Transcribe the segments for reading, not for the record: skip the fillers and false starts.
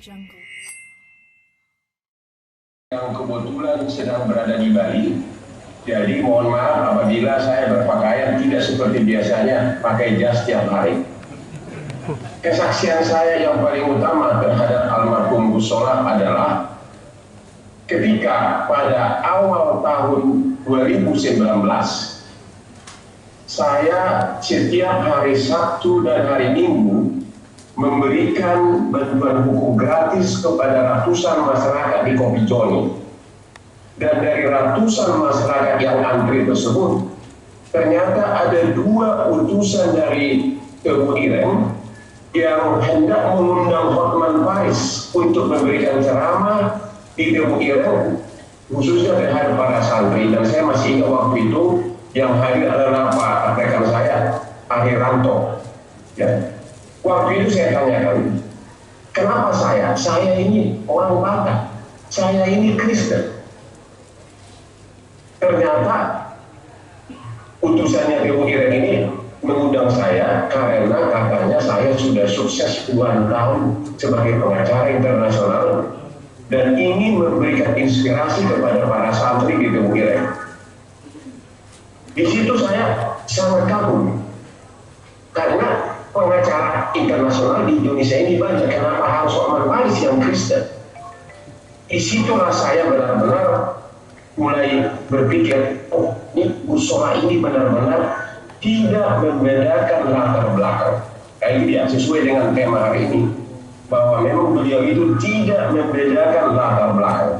Jungle. Yang kebetulan sedang berada di Bali, jadi mohon maaf apabila saya berpakaian tidak seperti biasanya pakai jas tiap hari. Kesaksian saya yang paling utama terhadap almarhum Gus Solah adalah ketika pada awal tahun 2019 saya setiap hari Sabtu dan hari Minggu memberikan bantuan hukum gratis kepada ratusan masyarakat di Kopi Joni. Dan dari ratusan masyarakat yang antri tersebut, ternyata ada 2 utusan dari Teguh Ireng yang hendak mengundang Hotman Paris untuk memberikan ceramah di Teguh Ireng, khususnya terhadap para santri. Dan saya masih ingat waktu itu yang hadir adalah Pak rekan saya, Ariranto. Ya. Waktu itu saya tanyakan, kenapa saya? Saya ini orang Batak, saya ini Kristen. Ternyata utusannya Teguh Ireng ini mengundang saya karena katanya saya sudah sukses puluhan tahun sebagai pengacara internasional dan ingin memberikan inspirasi kepada para santri di Teguh Ireng. Di situ saya sangat kagum karena pengacara internasional di Indonesia ini banyak. Kenapa harus Hotman Paris yang Kristen? Disitulah saya benar-benar mulai berpikir, oh ini Gus Solah ini benar-benar tidak membedakan latar belakang. Kayak dia sesuai dengan tema hari ini, bahwa memang beliau itu tidak membedakan latar belakang.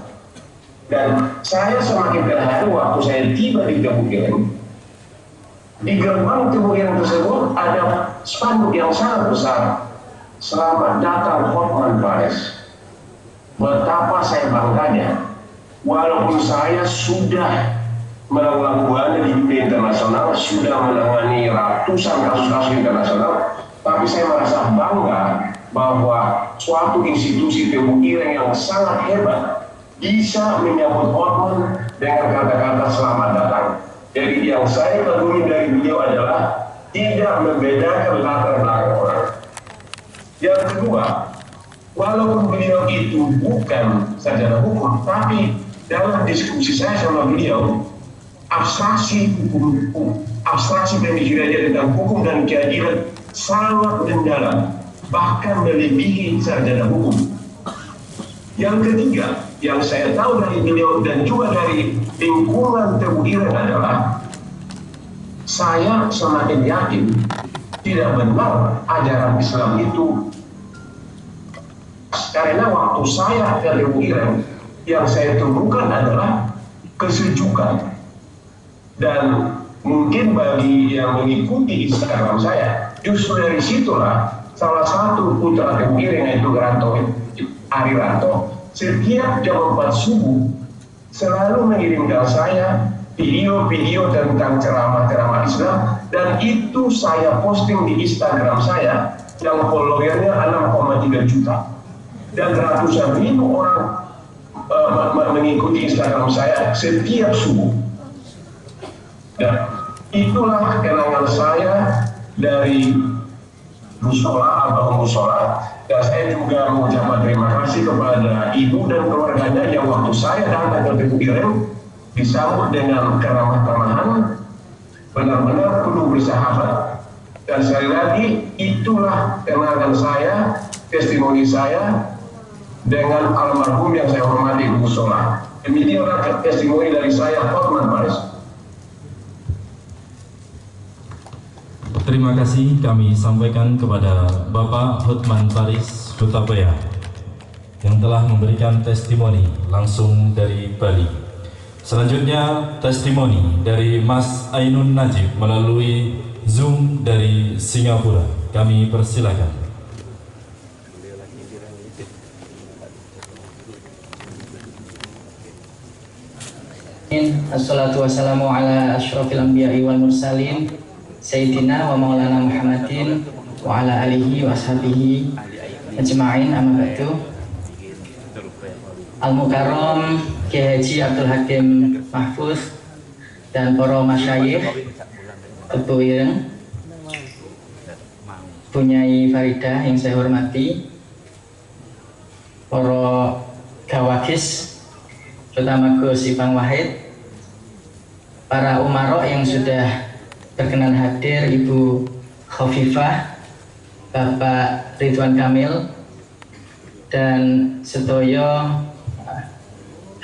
Dan saya semakin terharu waktu saya tiba di Teguh Ireng. Di gerbang Teguh Ireng tersebut ada spanduk yang sangat besar, selamat datang Hotman Paris. Betapa saya bangganya, walaupun saya sudah melakukan buana di dunia internasional, sudah menangani ratusan kasus-kasus internasional, tapi saya merasa bangga bahwa suatu institusi Teguh Ireng yang sangat hebat bisa menyambut Hotman dengan kata-kata selamat datang. Jadi yang saya kagumi dari beliau adalah tidak membedakan latar belakang orang. Yang kedua, walaupun beliau itu bukan sarjana hukum, tapi dalam diskusi saya sama beliau, abstraksi hukum, abstraksi pemikirannya tentang hukum dan keadilan sangat mendalam, bahkan melebihi sarjana hukum. Yang ketiga, yang saya tahu dari beliau dan juga dari lingkungan Teguh Ireng adalah saya semakin yakin tidak benar ajaran Islam itu, karena waktu saya ke Teguh Ireng yang saya temukan adalah kesejukan. Dan mungkin bagi yang mengikuti Instagram saya, justru dari situlah salah satu putra Teguh Ireng yaitu Ariranto setiap jam 4 subuh selalu mengirimkan saya video-video tentang ceramah-ceramah Islam, dan itu saya posting di Instagram saya yang followernya 6,3 juta dan ratusan ribu orang mengikuti Instagram saya setiap subuh. Dan itulah kenangan saya dari Gus Solah, Abang Gus Solah. Dan saya juga mengucapkan terima kasih kepada ibu dan keluarganya yang waktu saya datang ke Teguh Ireng disambut dengan keramah-tamahan, benar-benar penuh bersahabat. Dan sekali lagi, itulah kenangan saya, testimoni saya dengan almarhum yang saya hormati, Gus Solah. Demikianlah testimoni dari saya, Hotman Paris. Terima kasih kami sampaikan kepada Bapak Hotman Paris Hutapea yang telah memberikan testimoni langsung dari Bali. Selanjutnya testimoni dari Mas Ainun Najib melalui Zoom dari Singapura. Kami persilakan. Assalatu wassalamu ala asyrafil anbiya'i wal mursalin Sayyidina wa maulana Muhammadin wa ala alihi wa ashabihi ajma'in, amma ba'du. Al-Mukarram Kiai Haji Abdul Hakim Mahfuz dan para masyayikh Teguh Ireng, Bunyai Faridah yang saya hormati, para gawagis, terutama Gus Ipang Wahid, para umarok yang sudah berkenan hadir, Ibu Khofifah, Bapak Ridwan Kamil, dan sedoyo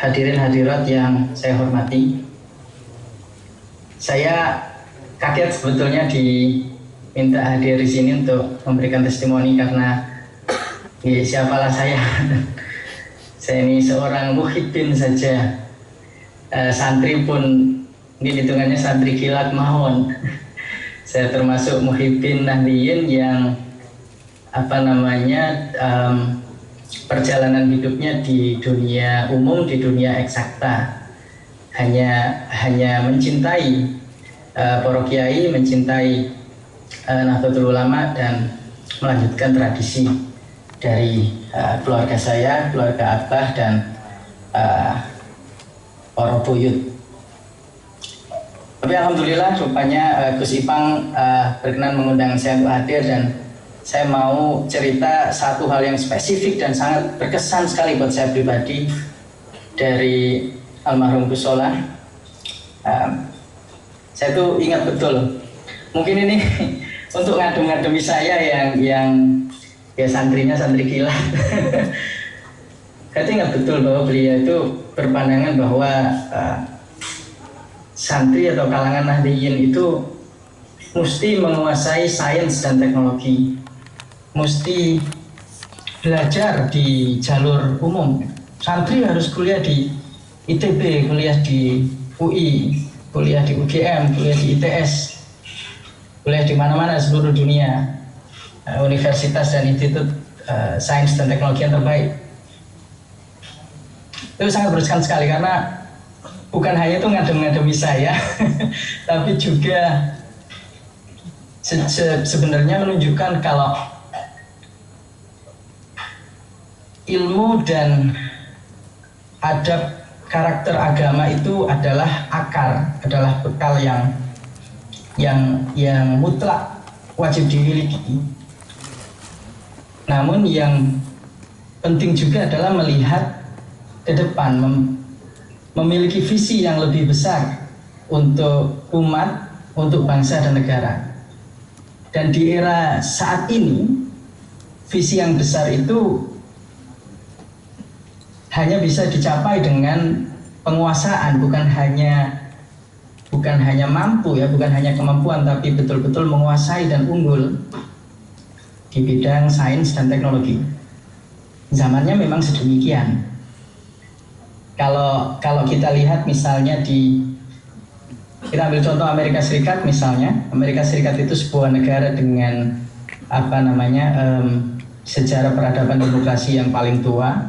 hadirin hadirat yang saya hormati. Saya kaget sebetulnya diminta hadir di sini untuk memberikan testimoni karena siapalah saya. Saya ini seorang muhibbin saja, santri pun ini hitungannya santri kilat mahon. Saya termasuk muhibbin nahdiyin yang perjalanan hidupnya di dunia umum, di dunia eksakta, hanya mencintai para kiai, mencintai Nahdlatul Ulama, dan melanjutkan tradisi dari keluarga saya, keluarga Abah, dan para buyut. Tapi alhamdulillah rupanya Gus Ipang berkenan mengundang saya untuk hadir, dan saya mau cerita satu hal yang spesifik dan sangat berkesan sekali buat saya pribadi dari almarhum Gus Solah. Saya tuh ingat betul, mungkin ini untuk ngadem-ngademi saya yang ya santrinya santri kilat. Saya ingat betul bahwa beliau itu berpandangan bahwa santri atau kalangan nahdiyin itu mesti menguasai sains dan teknologi, mesti belajar di jalur umum. Santri harus kuliah di ITB, kuliah di UI, kuliah di UGM, kuliah di ITS, kuliah di mana-mana seluruh dunia, universitas dan institut sains dan teknologi yang terbaik. Itu sangat berkesan sekali karena bukan hanya itu ngadem-ngademi saya, tapi juga sebenarnya menunjukkan kalau ilmu dan adab karakter agama itu adalah akar, adalah bekal yang mutlak wajib dimiliki. Namun yang penting juga adalah melihat ke depan, memiliki visi yang lebih besar untuk umat, untuk bangsa dan negara. Dan di era saat ini, visi yang besar itu hanya bisa dicapai dengan penguasaan, bukan hanya mampu ya, bukan hanya kemampuan, tapi betul-betul menguasai dan unggul di bidang sains dan teknologi. Zamannya memang sedemikian. Kalau kita lihat misalnya kita ambil contoh Amerika Serikat misalnya. Amerika Serikat itu sebuah negara dengan sejarah peradaban demokrasi yang paling tua,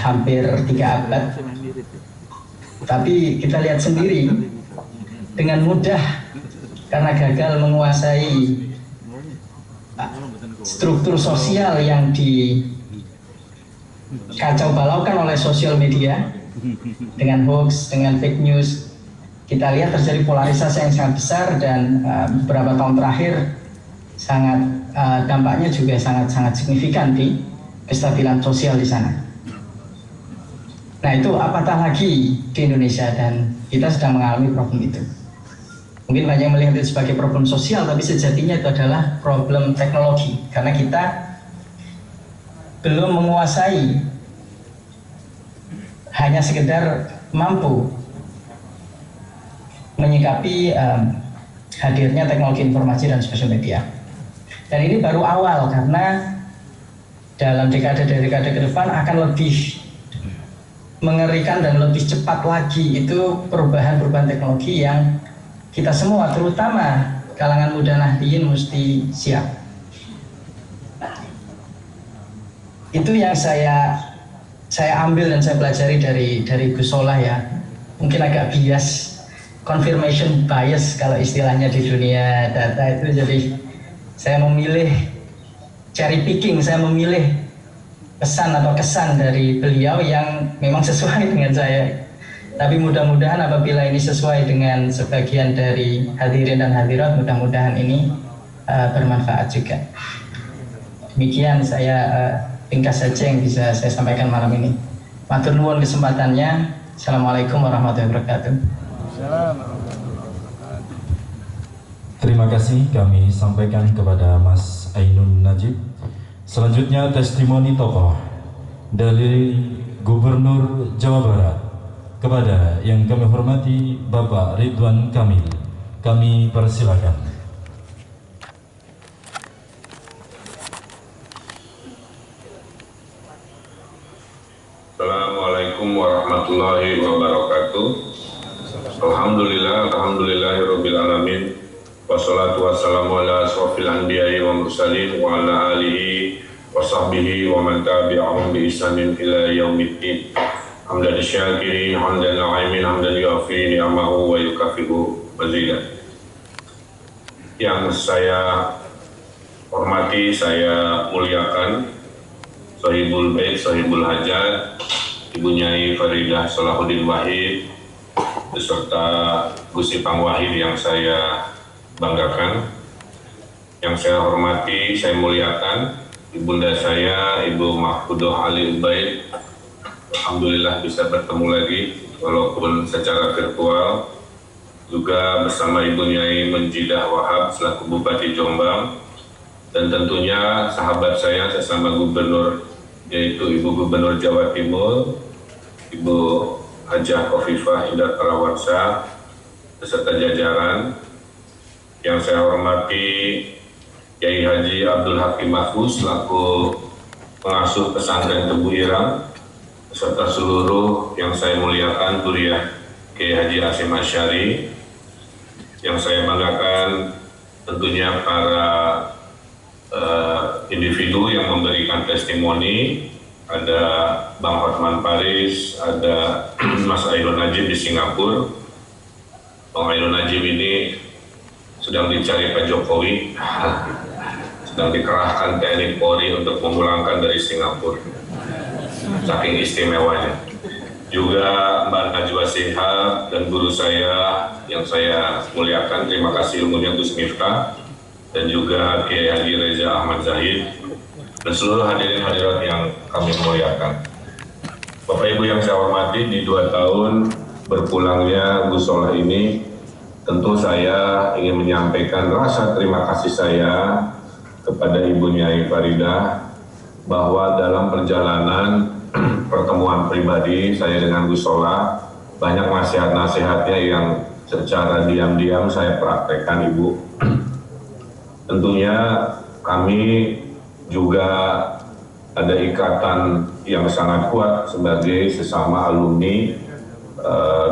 hampir 3 abad. Tapi kita lihat sendiri dengan mudah karena gagal menguasai struktur sosial yang dikacau balaukan oleh sosial media dengan hoax, dengan fake news. Kita lihat terjadi polarisasi yang sangat besar, dan beberapa tahun terakhir dampaknya juga sangat signifikan di kestabilan sosial di sana. Nah, itu apatah lagi di Indonesia, dan kita sedang mengalami problem itu. Mungkin banyak yang melihat itu sebagai problem sosial, tapi sejatinya itu adalah problem teknologi, karena kita belum menguasai, hanya sekedar mampu menyikapi hadirnya teknologi informasi dan sosial media. Dan ini baru awal, karena dalam dekade-dekade ke depan akan lebih mengerikan dan lebih cepat lagi itu perubahan teknologi yang kita semua, terutama kalangan muda Nahdliyin, mesti siap. Itu yang saya ambil dan saya pelajari dari Gus Solah ya. Mungkin agak bias, confirmation bias kalau istilahnya di dunia data itu. Jadi saya memilih cherry picking, saya memilih kesan dari beliau yang memang sesuai dengan saya. Tapi mudah-mudahan apabila ini sesuai dengan sebagian dari hadirin dan hadirat, mudah-mudahan ini bermanfaat juga. Demikian saya ringkas saja yang bisa saya sampaikan malam ini. Matur nuwun kesempatannya. Assalamualaikum warahmatullahi wabarakatuh. Terima kasih kami sampaikan kepada Mas Ainun Najib. Selanjutnya testimoni tokoh dari Gubernur Jawa Barat kepada yang kami hormati Bapak Ridwan Kamil. Kami persilakan. Assalamualaikum warahmatullahi wabarakatuh. Alhamdulillahirabbil alamin. Wassalatu wassalamu ala asrofil anbiya'i wa mursalin wa ala alihi wa sahbihi wa man tabi'ahum bi ihsanin ila yaumiddin. Hamdan syakirin, hamdan na'imin, hamdan yuafi ni'amahu wa yukafihu mazidah. Yang saya hormati, saya muliakan Sohibul Bait, Sohibul Hajat, Ibu Nyai Faridah Salahuddin Wahid beserta Gus Ipang Wahid yang saya banggakan, yang saya hormati, saya muliakan ibunda saya, Ibu Mahfudoh Ali Ubaid. Alhamdulillah bisa bertemu lagi walaupun secara virtual, juga bersama Ibu Nyai Menjidah Wahab selaku Bupati Jombang, dan tentunya sahabat saya sesama gubernur, yaitu Ibu Gubernur Jawa Timur, Ibu Hajah Khofifah Indar Parawansa beserta jajaran. Yang saya hormati Kiai Haji Abdul Hakim Mahfuz selaku pengasuh pesantren Tebu Irang beserta seluruh yang saya muliakan Duriah Kiai Haji Hasyim Asy'ari. Yang saya banggakan tentunya para individu yang memberikan testimoni. Ada Bang Hotman Paris, ada Mas Ainun Najib di Singapura. Bang Ainun Najib ini sedang dicari Pak Jokowi, sedang dikerahkan TNI Polri untuk memulangkan dari Singapura, saking istimewanya. Juga Mbak Najwa Shihab dan guru saya yang saya muliakan, terima kasih ilmunya Gus Miftah, dan juga Kiai Haji Reza Ahmad Zahid, dan seluruh hadirin hadirat yang kami muliakan. Bapak Ibu yang saya hormati, di 2 tahun berpulangnya Gus Solah ini, tentu saya ingin menyampaikan rasa terima kasih saya kepada Ibu Nyai Faridah bahwa dalam perjalanan pertemuan pribadi saya dengan Gus Solah, banyak nasihat-nasihatnya yang secara diam-diam saya praktekkan, Ibu. Tentunya kami juga ada ikatan yang sangat kuat sebagai sesama alumni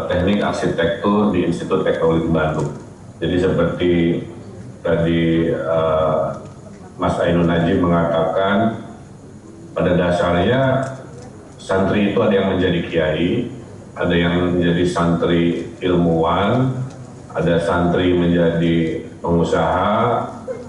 teknik arsitektur di Institut Teknologi Bandung. Jadi seperti tadi Mas Ainun Najib mengatakan, pada dasarnya santri itu ada yang menjadi kiai, ada yang menjadi santri ilmuwan, ada santri menjadi pengusaha,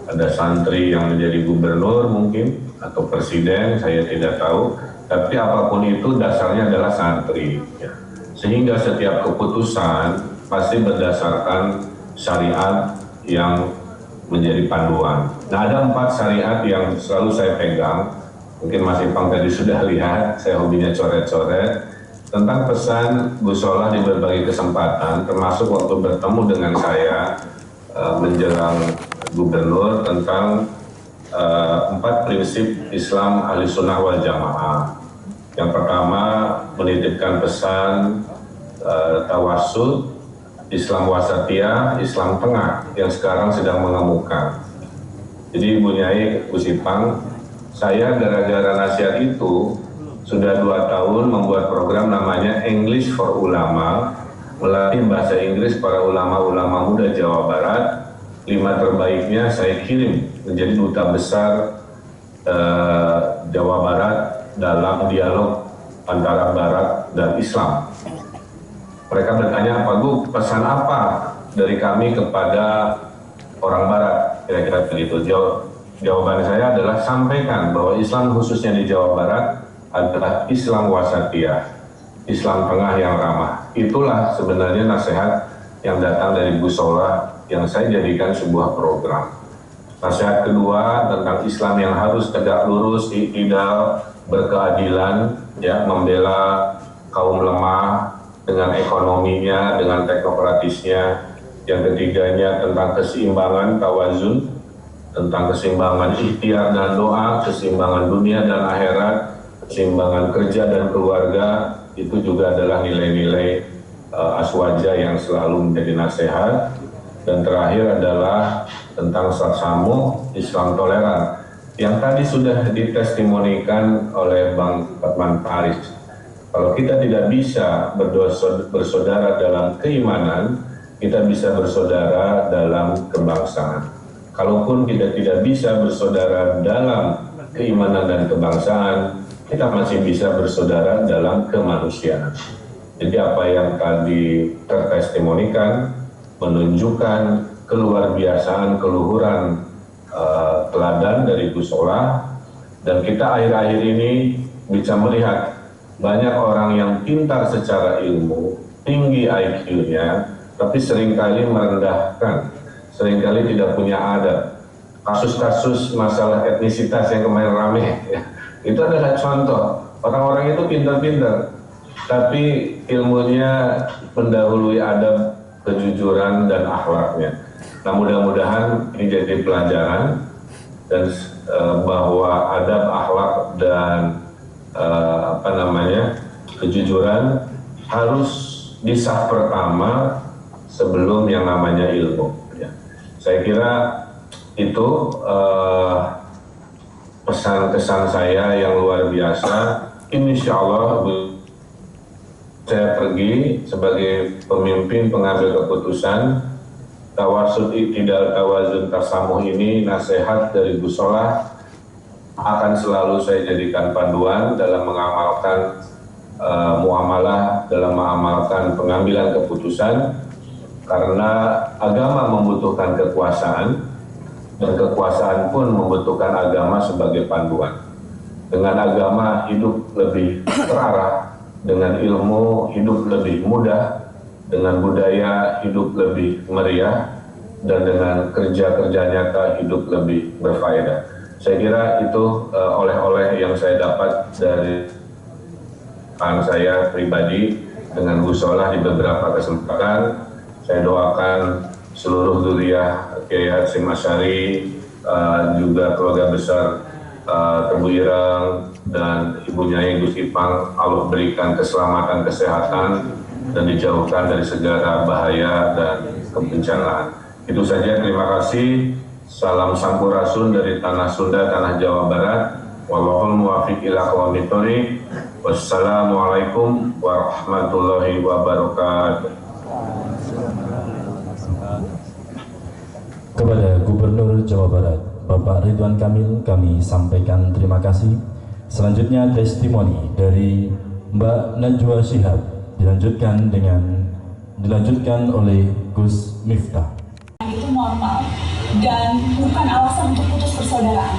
ada santri yang menjadi gubernur mungkin, atau presiden, saya tidak tahu. Tapi apapun itu dasarnya adalah santri. Ya. Sehingga setiap keputusan pasti berdasarkan syariat yang menjadi panduan. Nah, ada 4 syariat yang selalu saya pegang. Mungkin Mas Ipang tadi sudah lihat, saya hobinya coret-coret. Tentang pesan Gus Solah di berbagai kesempatan, termasuk waktu bertemu dengan saya menjelang gubernur, tentang 4 prinsip Islam Ahli Sunnah wal Jamaah. Yang pertama, menitipkan pesan tawassut, Islam wasatiyah, Islam tengah yang sekarang sedang mengemuka. Jadi Ibu Nyai, Gus Ipang, saya gara-gara nasihat itu sudah 2 tahun membuat program namanya English for Ulama, melatih bahasa Inggris para ulama-ulama muda Jawa Barat. 5 terbaiknya saya kirim menjadi duta besar Jawa Barat dalam dialog antara Barat dan Islam. Mereka bertanya, Pak Gu, pesan apa dari kami kepada orang Barat? Kira-kira begitu. Jawaban saya adalah sampaikan bahwa Islam khususnya di Jawa Barat adalah Islam wasatiyah, Islam tengah yang ramah. Itulah sebenarnya nasihat yang datang dari Gus Solah yang saya jadikan sebuah program. Nasihat kedua tentang Islam yang harus tegak lurus, i'tidal, berkeadilan, ya, membela kaum lemah dengan ekonominya, dengan teknokratisnya. Yang ketiganya tentang keseimbangan, tawazun, tentang keseimbangan ikhtiar dan doa, keseimbangan dunia dan akhirat, keseimbangan kerja dan keluarga. Itu juga adalah nilai-nilai aswaja yang selalu menjadi nasihat. Dan terakhir adalah tentang sasamu, Islam toleran, yang tadi sudah ditestimonikan oleh Bang Hotman Paris. Kalau kita tidak bisa bersaudara dalam keimanan, kita bisa bersaudara dalam kebangsaan. Kalaupun kita tidak bisa bersaudara dalam keimanan dan kebangsaan, kita masih bisa bersaudara dalam kemanusiaan. Jadi apa yang tadi tertestimonikan menunjukkan keluar biasaan, keluhuran teladan dari Gus Solah, dan kita akhir-akhir ini bisa melihat banyak orang yang pintar secara ilmu, tinggi IQ-nya, tapi seringkali merendahkan, seringkali tidak punya adab. Kasus-kasus masalah etnisitas yang kemarin rame, ya, itu adalah contoh. Orang-orang itu pintar-pintar, tapi ilmunya mendahului adab, kejujuran, dan akhlaknya. Nah, mudah-mudahan ini jadi pelajaran, dan bahwa adab, akhlak, dan kejujuran harus di saf pertama sebelum yang namanya ilmu. Ya. Saya kira itu pesan-kesan saya yang luar biasa. Insya Allah saya pergi sebagai pemimpin pengambil keputusan. Tawasud, i'tidal, tawazun, tasamuh ini nasihat dari Gus Solah akan selalu saya jadikan panduan dalam mengamalkan muamalah, dalam mengamalkan pengambilan keputusan, karena agama membutuhkan kekuasaan dan kekuasaan pun membutuhkan agama sebagai panduan. Dengan agama hidup lebih terarah, dengan ilmu hidup lebih mudah, dengan budaya hidup lebih meriah, dan dengan kerja-kerja nyata hidup lebih berfaedah. Saya kira itu oleh-oleh yang saya dapat dari saya pribadi dengan Gus Solah di beberapa kesempatan. Saya doakan seluruh zuriyah Kiai Hasyim Asy'ari, juga keluarga besar Tebu Ireng dan Ibu Nyai Gus Ipang, Allah berikan keselamatan, kesehatan, dan dijauhkan dari segala bahaya dan kebencanaan. Itu saja, terima kasih. Salam sampurasun dari tanah Sunda, tanah Jawa Barat. Wallahul muwaffiq ila aqwamit thoriq. Wassalamualaikum warahmatullahi wabarakatuh. Kepada Gubernur Jawa Barat Bapak Ridwan Kamil, kami sampaikan terima kasih. Selanjutnya testimoni dari Mbak Najwa Shihab dilanjutkan oleh Gus Miftah. Itu normal dan bukan alasan untuk putus persaudaraan.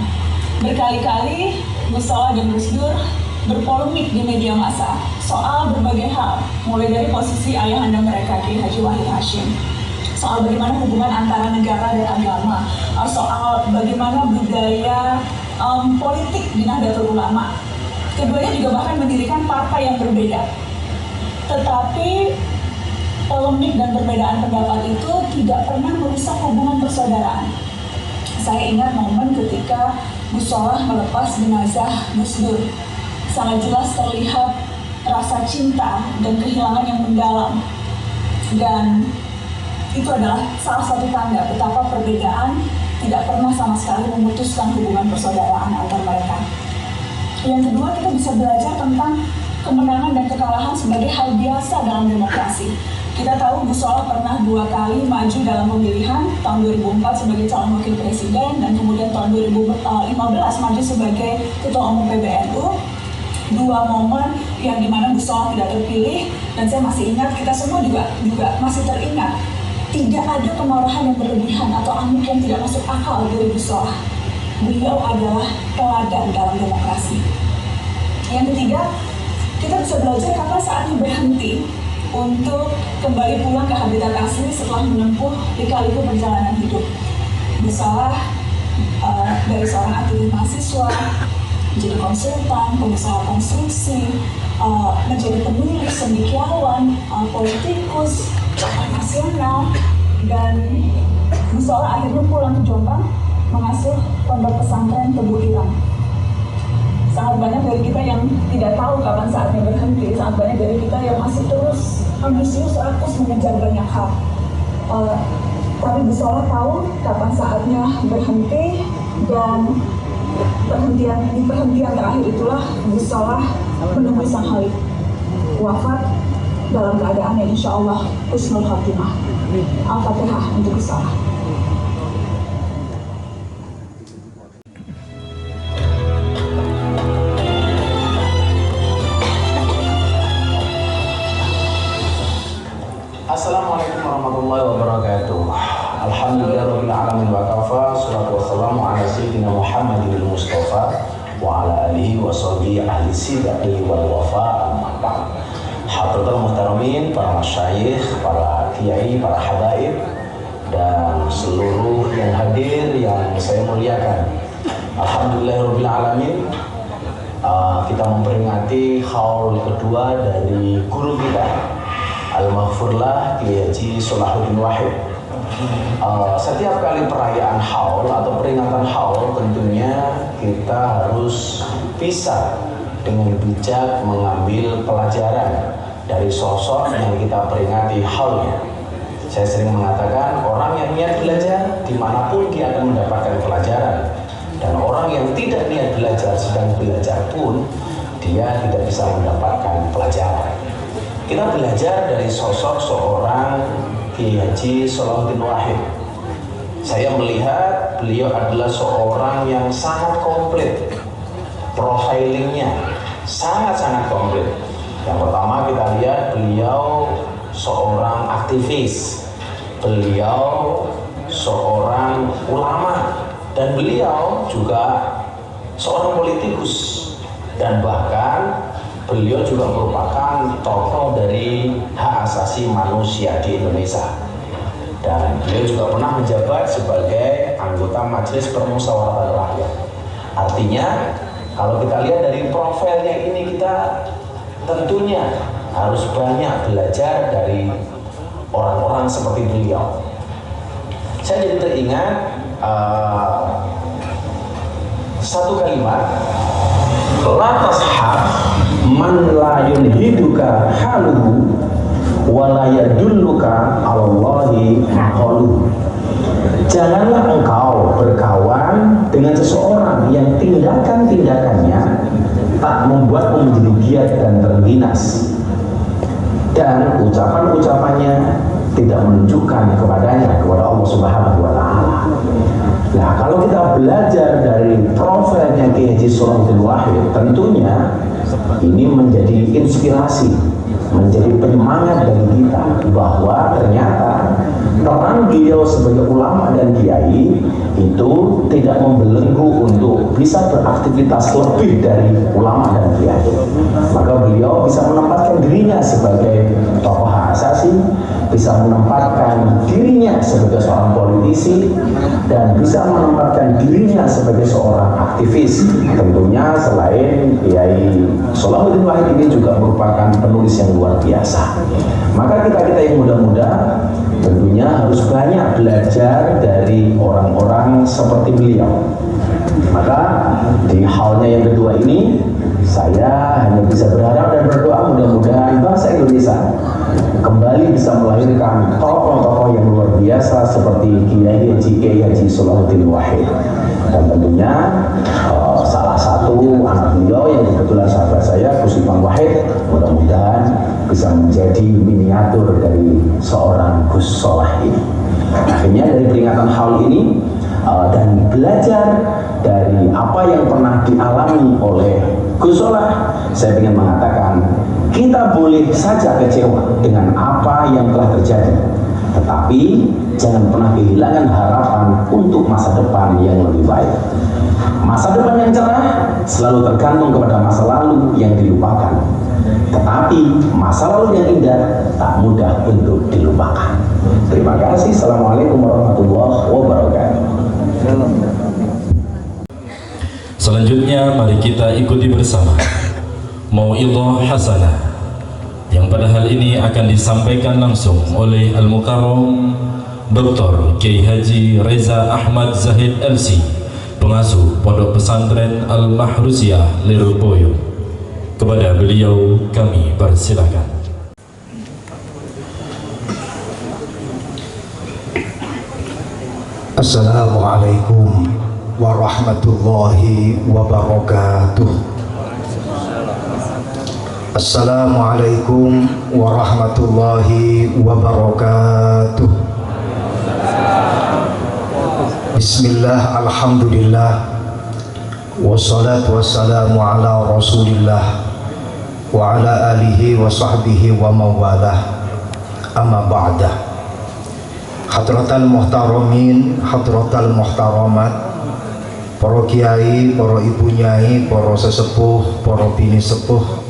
Berkali-kali Gus Solah dan Gus Dur berpolemik di media massa soal berbagai hal, mulai dari posisi ayahanda mereka Kiai Haji Wahid Hasyim, soal bagaimana hubungan antara negara dan agama, soal bagaimana budaya politik di Nahdlatul Ulama. Keduanya juga bahkan mendirikan partai yang berbeda. Tetapi polemik dan perbedaan pendapat itu tidak pernah merusak hubungan persaudaraan. Saya ingat momen ketika Gus Solah melepas jenazah Gus Dur. Sangat jelas terlihat rasa cinta dan kehilangan yang mendalam. Dan itu adalah salah satu tanda betapa perbedaan tidak pernah sama sekali memutuskan hubungan persaudaraan antar mereka. Yang kedua, kita bisa belajar tentang kemenangan dan kekalahan sebagai hal biasa dalam demokrasi. Kita tahu Gus Solah pernah 2 kali maju dalam pemilihan, tahun 2004 sebagai calon wakil presiden, dan kemudian tahun 2015 maju sebagai ketua umum PBNU. 2 momen yang dimana Gus Solah tidak terpilih, dan saya masih ingat, kita semua juga masih teringat, tidak ada kemarahan yang berlebihan atau amuk yang tidak masuk akal dari Gus Solah. Beliau adalah teladan dalam demokrasi. Yang ketiga, kita bisa belajar kapan saatnya berhenti untuk kembali pulang ke habitat asli setelah menempuh lika-liku perjalanan hidup. Gus Solah dari seorang aktivis mahasiswa, menjadi konsultan, pengusaha konstruksi, menjadi penulis, cendekiawan, politikus, tokoh nasional, dan Gusola akhirnya pulang ke Jombang mengasuh pondok pesantren Tebu Irang. Sangat banyak dari kita yang tidak tahu kapan saatnya berhenti, sangat banyak dari kita yang masih terus ambisius rakus mengejar banyak hal. Tapi Gusola tahu kapan saatnya berhenti, dan di perhentian terakhir itulah Gusola menemui Sang Khalid, wafat dalam keadaan yang insya Allah husnul khotimah. Al-Fatihah untuk Gusola. Assalamualaikum warahmatullahi wabarakatuh. Alhamdulillahirabbil alamin wa kafa, salatu wassalamu ala sayyidina Muhammadin Mustafa wa ala alihi wa sahbihi ahli sidqi wal wafa. Amma ba'd. Hadratul muhtaramin, para masyayikh, para kiai, para habaib, dan seluruh yang hadir yang saya muliakan. Alhamdulillahirabbil alamin. Kita memperingati haul kedua dari guru kita Al-Maghfurlah Kiai Haji Salahuddin Wahid. Setiap kali perayaan haul atau peringatan haul, tentunya kita harus bisa dengan bijak mengambil pelajaran dari sosok yang kita peringati haulnya. Saya sering mengatakan, orang yang niat belajar dimanapun dia akan mendapatkan pelajaran, dan orang yang tidak niat belajar sedang belajar pun dia tidak bisa mendapatkan pelajaran. Kita belajar dari sosok seorang Kiai Haji Salahuddin Wahid. Saya melihat beliau adalah seorang yang sangat komplit, profilingnya sangat-sangat komplit. Yang pertama kita lihat beliau seorang aktivis, beliau seorang ulama, dan beliau juga seorang politikus, dan bahkan beliau juga merupakan tokoh dari hak asasi manusia di Indonesia. Dan beliau juga pernah menjabat sebagai anggota Majelis Permusyawaratan Rakyat. Artinya, kalau kita lihat dari profilnya ini, kita tentunya harus banyak belajar dari orang-orang seperti beliau. Saya jadi teringat satu kalimat, la tashab man la yunhiduka haluhu wa la yadulluka alallahi maqaluhu. Janganlah engkau berkawan dengan seseorang yang tindakan-tindakannya tak membuatmu menjadi giat dan terginas, dan ucapan-ucapannya tidak menunjukkan kepadanya, kepada Allah Subhanahu wa Ta'ala. Nah, kalau kita belajar dari profilnya Kiai Haji Salahuddin Wahid, tentunya ini menjadi inspirasi, menjadi penyemangat bagi kita bahwa ternyata peran beliau sebagai ulama dan kiai itu tidak membelenggu untuk bisa beraktivitas lebih dari ulama dan kiai. Maka beliau bisa menempatkan dirinya sebagai tokoh hak asasi, bisa menempatkan dirinya sebagai seorang politisi, dan bisa menempatkan dirinya sebagai seorang aktivis. Tentunya selain Kiai Salahuddin Wahid ini juga merupakan penulis yang luar biasa. Maka kita yang muda-muda tentunya harus banyak belajar dari orang-orang seperti beliau. Maka di halnya yang kedua ini, saya hanya bisa berharap dan berdoa mudah-mudahan bangsa Indonesia kembali bisa melahirkan tokoh-tokoh yang luar biasa seperti Kiai Haji Salahuddin Wahid. Dan tentunya salah satu anak beliau yang kebetulan sahabat saya, Gus Ipang Wahid, mudah-mudahan bisa menjadi miniatur dari seorang Gus Solah ini. Akhirnya dari peringatan haul ini dan belajar dari apa yang pernah dialami oleh Gus Solah, saya ingin mengatakan kita boleh saja kecewa dengan apa yang telah terjadi, tetapi jangan pernah kehilangan harapan untuk masa depan yang lebih baik. Masa depan yang cerah selalu tergantung kepada masa lalu yang dilupakan, tetapi masa lalu yang indah tak mudah untuk dilupakan. Terima kasih. Assalamualaikum warahmatullahi wabarakatuh. Selanjutnya mari kita ikuti bersama Mau'idhah Hasanah yang pada hal ini akan disampaikan langsung oleh Al-Mukarram Dr. Kiai Haji Reza Ahmad Zahid LC, pengasuh Pondok Pesantren Al-Mahruziyah Lirboyo. Kepada beliau kami persilakan. Assalamualaikum warahmatullahi wabarakatuh. Assalamualaikum warahmatullahi wabarakatuh. Bismillah, alhamdulillah, wassalatu wassalamu ala rasulillah wa ala alihi wa sahbihi wa mawalah, amma ba'dah. Hadratal muhtaramin, hadratal muhtaramat, para kiai, para ibu nyai, para sesepuh, para bini sepuh,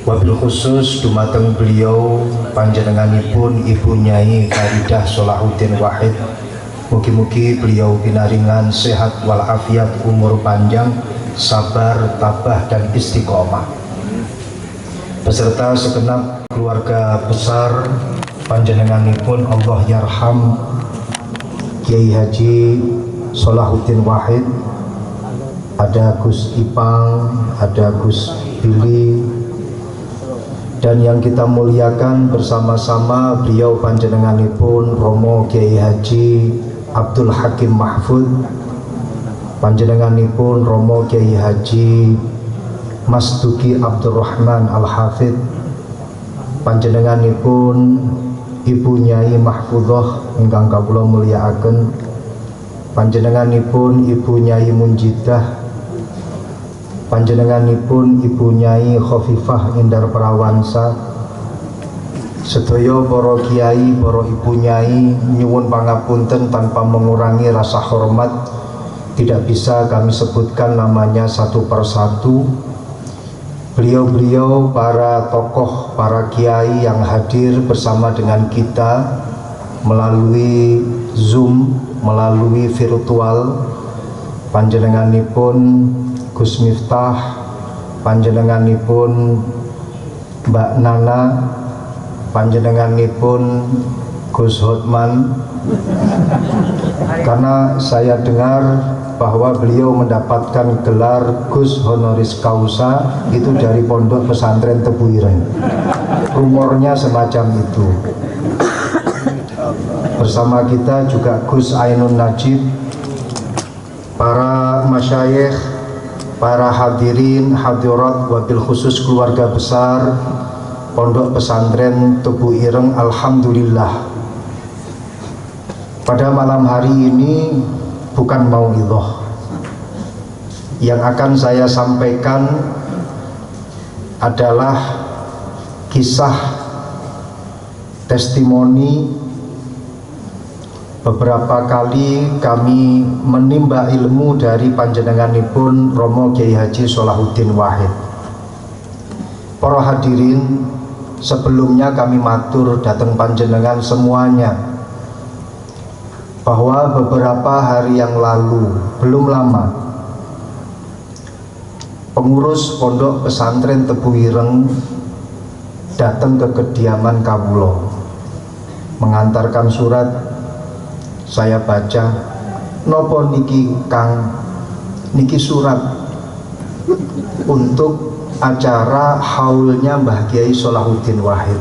wabil khusus dumateng beliau panjenenganipun Ibu Nyai Faridah Sholahuddin Wahid. Mugi-mugi beliau pinaringan sehat walafiat, umur panjang, sabar, tabah dan istiqomah, beserta segenap keluarga besar panjenenganipun Allah yarham Kiai Haji Sholahuddin Wahid. Ada Gus Ipang, ada Gus Billy, dan yang kita muliakan bersama-sama beliau panjenenganipun Romo Kiai Haji Abdul Hakim Mahfud, panjenenganipun Romo Kiai Haji Mas Duki Abdurrahman Al-Hafidh, panjenenganipun Ibu Nyai Mahfudzoh ingkang kawula mulyakaken, panjenenganipun Ibu Nyai Munjidah, panjenenganipun Ibu Nyai Khofifah Indar Prawansa, sedaya para kiai, para ibu nyai, nyuwun pangapunten tanpa mengurangi rasa hormat. Tidak bisa kami sebutkan namanya satu persatu. Beliau-beliau para tokoh, para kiai yang hadir bersama dengan kita melalui Zoom, melalui virtual, panjenenganipun Gus Miftah, panjenenganipun Mbak Nana, panjenenganipun Gus Hotman. Karena saya dengar bahwa beliau mendapatkan gelar Gus Honoris Causa itu dari Pondok Pesantren Tebu Ireng. Rumornya semacam itu. Bersama kita juga Gus Ainun Najib, para masyayikh, para hadirin hadirat, wabil khusus keluarga besar Pondok Pesantren Tebu Ireng. Alhamdulillah, pada malam hari ini bukan mau'idhah. Yang akan saya sampaikan adalah kisah testimoni. Beberapa kali kami menimba ilmu dari panjenenganipun Romo Kiai Haji Sholahuddin Wahid. Para hadirin, sebelumnya kami matur datang panjenengan semuanya bahwa beberapa hari yang lalu, belum lama, pengurus Pondok Pesantren Tebu Ireng datang ke kediaman kawula, mengantarkan surat. Saya baca, nopo niki Kang, niki surat untuk acara haulnya Mbah Kiai Sholahuddin Wahid.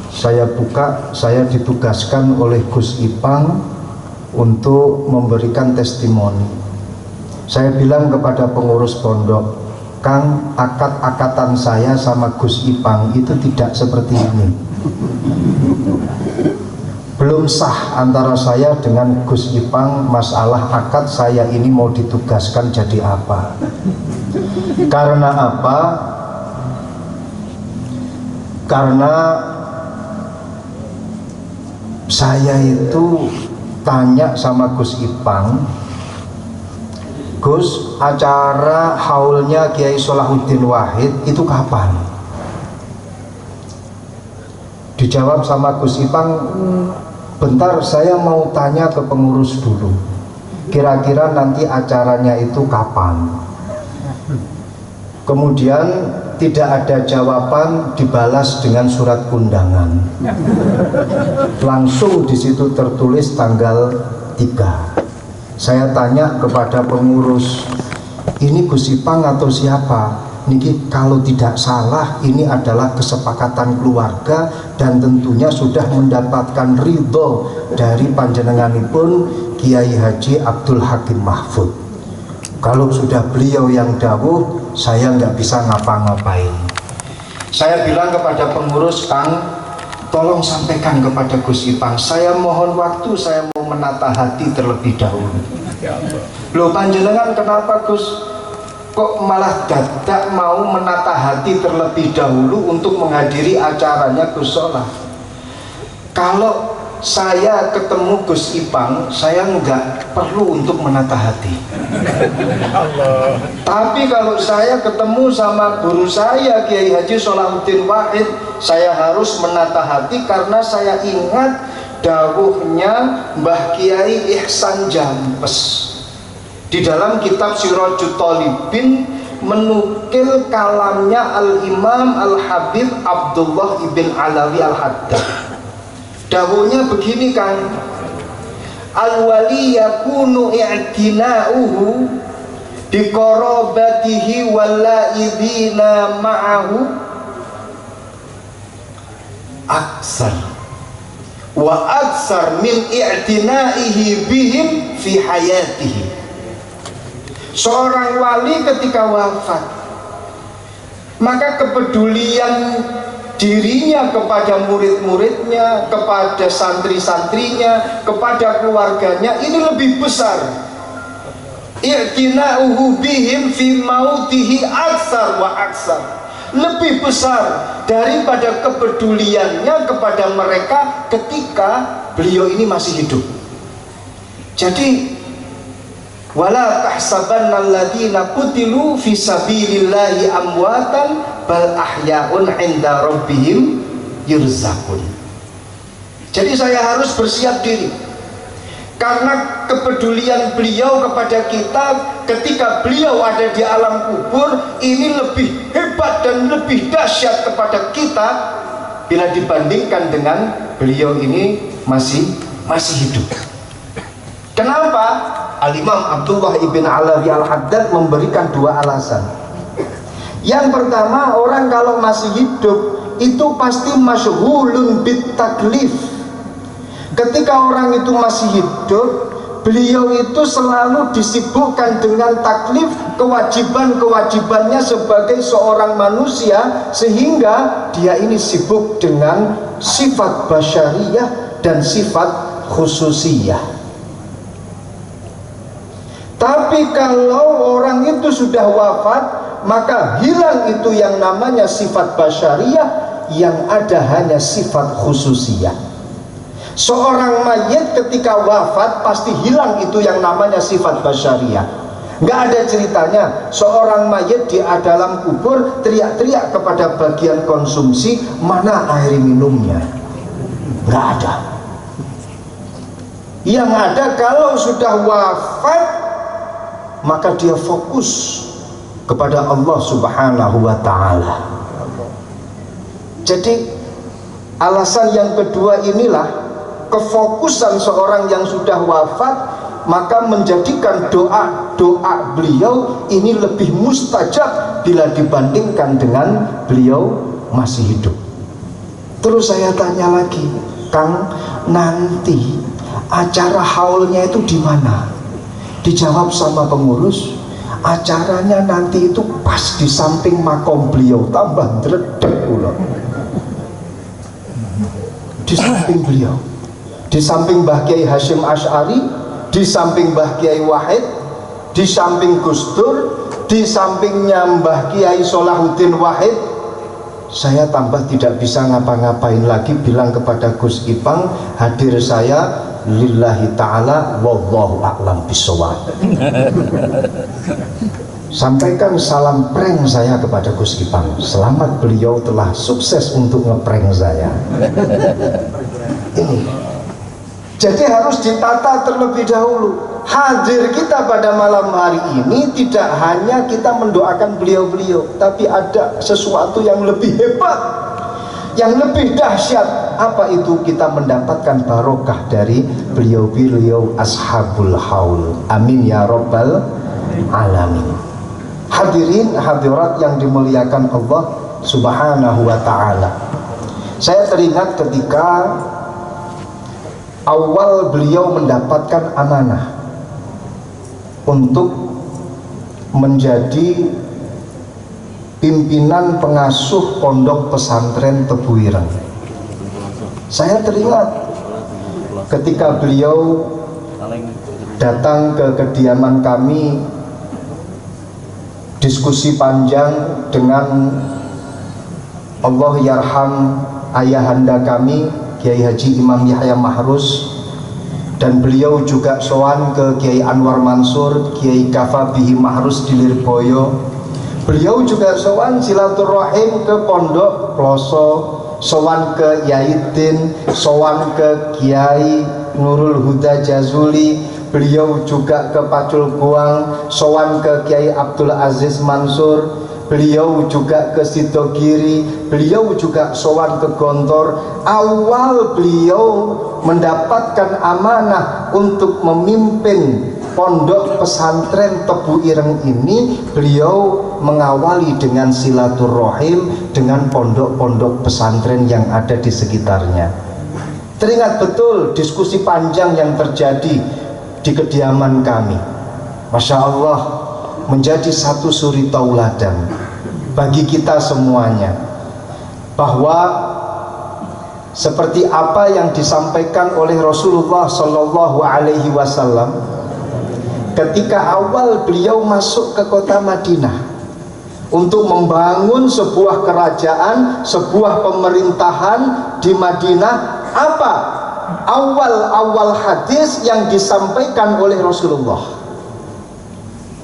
Saya buka, saya ditugaskan oleh Gus Ipang untuk memberikan testimoni. Saya bilang kepada pengurus pondok, Kang, akad-akatan saya sama Gus Ipang itu tidak seperti ini. Belum sah antara saya dengan Gus Ipang masalah akad saya ini mau ditugaskan jadi apa. Karena apa? Karena saya itu tanya sama Gus Ipang, Gus, acara haulnya Kiai Sholahuddin Wahid itu kapan? Dijawab sama Gus Ipang, bentar saya mau tanya ke pengurus dulu. kira-kira nanti acaranya itu kapan. Kemudian tidak ada jawaban, dibalas dengan surat undangan. Langsung di situ tertulis tanggal 3. Saya tanya kepada pengurus, ini Gus Ipang atau siapa? Niki kalau tidak salah ini adalah kesepakatan keluarga dan tentunya sudah mendapatkan ridho dari panjenenganipun Kiai Haji Abdul Hakim Mahfud. Kalau sudah beliau yang dawuh, saya nggak bisa ngapa-ngapain. Saya bilang kepada pengurus, Kang, tolong sampaikan kepada Gus Ipang, saya mohon waktu, saya mau menata hati terlebih dahulu. Loh panjenengan kenapa Gus? Kok malah dadak mau menata hati terlebih dahulu untuk menghadiri acaranya Gus Solah? Kalau saya ketemu Gus Ipang, saya nggak perlu untuk menata hati. Tapi kalau saya ketemu sama guru saya Kiai Haji Sholahuddin Wahid, saya harus menata hati karena saya ingat dawuhnya Mbah Kiai Ihsan Jampes di dalam kitab Sirajut Thalibin, menukil kalamnya Al-Imam Al-Habib Abdullah ibn Alawi Al-Haddad. Dawuhnya begini, Kang, al-wali yakunu i'tina'uhu biqarabatihi walaidina ma'ahu aksar wa aksar min i'tina'ihi bihim fi hayatihi. Seorang wali ketika wafat, maka kepedulian dirinya kepada murid-muridnya, kepada santri-santrinya, kepada keluarganya ini lebih besar. I'tina'uhu bihim fi mautihi aksar wa aksar, lebih besar daripada kepeduliannya kepada mereka ketika beliau ini masih hidup. Jadi wala tahsabanna alladziina qutilu fi sabilillahi amwatan bal ahya'un 'inda rabbihim yurzaqun. Jadi saya harus bersiap diri karena kepedulian beliau kepada kita ketika beliau ada di alam kubur ini lebih hebat dan lebih dahsyat kepada kita bila dibandingkan dengan beliau ini masih hidup. Kenapa? Al-Imam Abdullah ibn Alawi Al-Haddad memberikan 2 alasan. Yang pertama, orang kalau masih hidup itu pasti masyghulun bit taklif. Ketika orang itu masih hidup, beliau itu selalu disibukkan dengan taklif, kewajiban-kewajibannya sebagai seorang manusia, sehingga dia ini sibuk dengan sifat basyariyah dan sifat khususiyah. Tapi kalau orang itu sudah wafat, maka hilang itu yang namanya sifat basyariyah, yang ada hanya sifat khususiyah. Seorang mayit ketika wafat pasti hilang itu yang namanya sifat basyariyah. Nggak ada ceritanya seorang mayit di dalam kubur teriak-teriak kepada bagian konsumsi, mana air minumnya. Nggak ada. Yang ada kalau sudah wafat, maka dia fokus kepada Allah Subhanahu wa ta'ala. Jadi alasan yang kedua inilah kefokusan seorang yang sudah wafat, maka menjadikan doa-doa beliau ini lebih mustajab bila dibandingkan dengan beliau masih hidup. Terus saya tanya lagi, Kang, nanti acara haulnya itu di mana? Dijawab sama pengurus, acaranya nanti itu pas di samping makom beliau. Tambah dredeg kula. Di samping beliau, di samping Mbah Kiai Hasyim Asy'ari, di samping Mbah Kiai Wahid, di samping Gus Dur, di sampingnya Mbah Kiai Sholahuddin Wahid. Saya tambah tidak bisa ngapa-ngapain lagi, bilang kepada Gus Ipang, hadir saya lillahi ta'ala wallahu a'lam bishawab. Sampaikan salam prank saya kepada Gus Ipang. Selamat, beliau telah sukses untuk ngeprank saya. Ini Jadi harus ditata terlebih dahulu. Hadir kita pada malam hari ini tidak hanya kita mendoakan beliau-beliau, tapi ada sesuatu yang lebih hebat, yang lebih dahsyat. Apa itu? Kita mendapatkan barokah dari beliau-beliau ashabul haul. Amin ya rabbal alamin. Hadirin hadirat yang dimuliakan Allah subhanahu wa ta'ala, saya teringat ketika awal beliau mendapatkan amanah untuk menjadi pimpinan pengasuh pondok pesantren Tebu Ireng. Saya teringat ketika beliau datang ke kediaman kami, diskusi panjang dengan Allah yarham ayahanda kami Kiai Haji Imam Yahya Mahrus, dan beliau juga sowan ke Kiai Anwar Mansur, Kiai Kafa Bihi Mahrus di Lirboyo. Beliau juga sowan silaturahim ke Pondok Ploso, sowan ke Yaidin, sowan ke Kiai Nurul Huda Jazuli. Beliau juga ke Pacul Guang, sowan ke Kiai Abdul Aziz Mansur. Beliau juga ke Sidogiri, beliau juga sowan ke Gontor. Awal beliau mendapatkan amanah untuk memimpin pondok pesantren Tebu Ireng ini, beliau mengawali dengan silaturahim dengan pondok-pondok pesantren yang ada di sekitarnya. Teringat betul diskusi panjang yang terjadi di kediaman kami. Masya Allah, menjadi satu suri tauladan bagi kita semuanya, bahwa seperti apa yang disampaikan oleh Rasulullah Shallallahu Alaihi Wasallam ketika awal beliau masuk ke kota Madinah untuk membangun sebuah kerajaan, sebuah pemerintahan di Madinah. Apa awal hadis yang disampaikan oleh Rasulullah?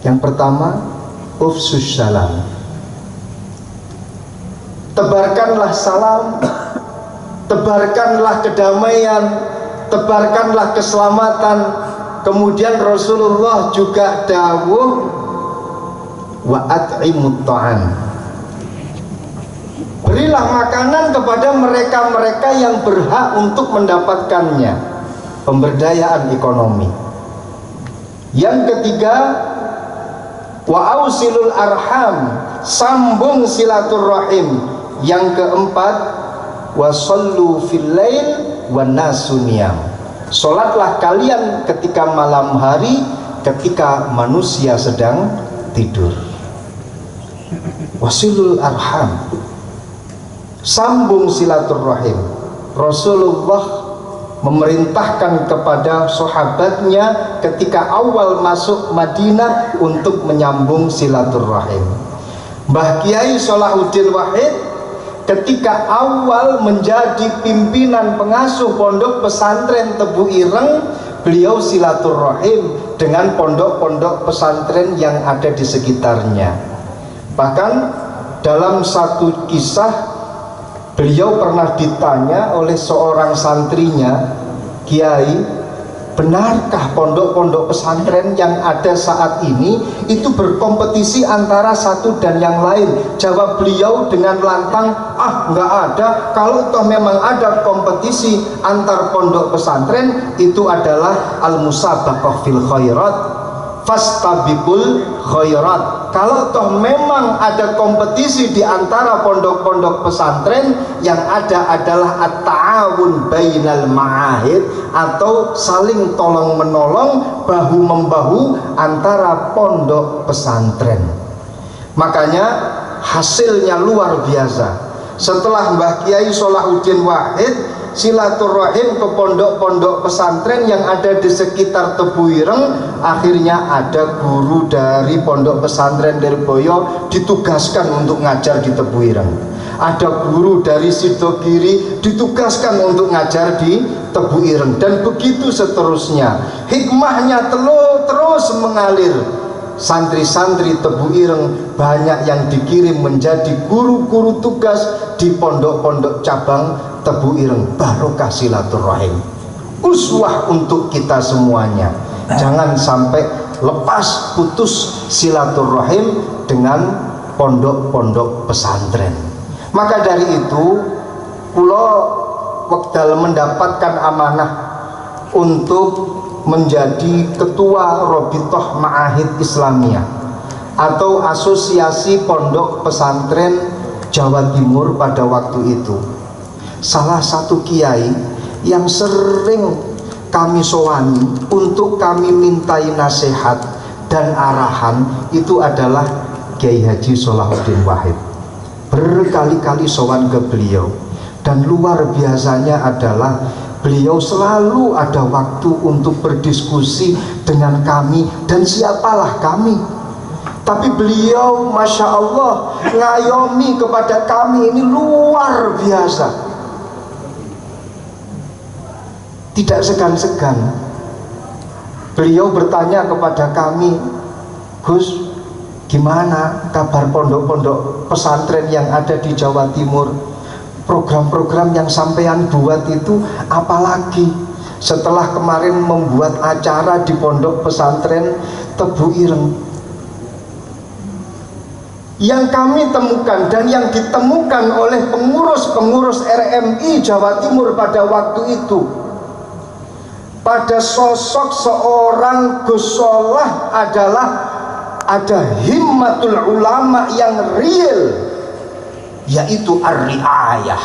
Yang pertama, ufsus salam, tebarkanlah salam, tebarkanlah kedamaian, tebarkanlah keselamatan. Kemudian Rasulullah juga dawuh wa at'imut ta'am, berilah makanan kepada mereka-mereka yang berhak untuk mendapatkannya, pemberdayaan ekonomi. Yang ketiga, wa ausilul arham, sambung silaturahim. Yang keempat, wa sallu fil lail wan nasu niyam, salatlah kalian ketika malam hari, ketika manusia sedang tidur. Wasilul arham, sambung silaturahim. Rasulullah memerintahkan kepada sahabatnya ketika awal masuk Madinah untuk menyambung silaturahim. Mbah Kiai Salahuddin Wahid ketika awal menjadi pimpinan pengasuh pondok pesantren Tebu Ireng, beliau silaturahim dengan pondok-pondok pesantren yang ada di sekitarnya. Bahkan dalam satu kisah, beliau pernah ditanya oleh seorang santrinya, Kiai, benarkah pondok-pondok pesantren yang ada saat ini itu berkompetisi antara satu dan yang lain? Jawab beliau dengan lantang, nggak ada. Kalau toh memang ada kompetisi antar pondok pesantren, itu adalah al-musabaqah fil khairat, fastabiqul khairat. Kalau toh memang ada kompetisi di antara pondok-pondok pesantren, yang ada adalah at-ta'awun bainal ma'ahid, atau saling tolong menolong, bahu membahu antara pondok pesantren. Makanya hasilnya luar biasa. Setelah Mbah Kiai Salahuddin Wahid silaturahim ke pondok-pondok pesantren yang ada di sekitar Tebu Ireng, akhirnya ada guru dari pondok pesantren Lirboyo ditugaskan untuk ngajar di Tebu Ireng. Ada guru dari Sidogiri ditugaskan untuk ngajar di Tebu Ireng, dan begitu seterusnya. Hikmahnya terus mengalir. Santri-santri Tebu Ireng banyak yang dikirim menjadi guru-guru tugas di pondok-pondok cabang Tebu Ireng. Barokah silaturahim. uswah untuk kita semuanya. Jangan sampai lepas putus silaturahim dengan pondok-pondok pesantren. Maka dari itu kula wekdal mendapatkan amanah untuk menjadi ketua Robitoh Ma'ahid Islamiyah atau Asosiasi Pondok Pesantren Jawa Timur pada waktu itu. Salah satu kiai yang sering kami sowani untuk kami mintai nasihat dan arahan itu adalah Kiai Haji Sholahuddin Wahid. Berkali-kali sowan ke beliau, dan luar biasanya adalah beliau selalu ada waktu untuk berdiskusi dengan kami, dan siapalah kami. Tapi beliau Masya Allah ngayomi kepada kami ini luar biasa, tidak segan-segan. Beliau bertanya kepada kami, Gus, gimana kabar pondok-pondok pesantren yang ada di Jawa Timur? Program-program yang sampean buat itu apalagi? Setelah kemarin membuat acara di pondok pesantren Tebu Ireng, yang kami temukan dan yang ditemukan oleh pengurus-pengurus RMI Jawa Timur pada waktu itu, pada sosok seorang Gus Solah adalah ada himmatul ulama yang real, yaitu ar-riayah.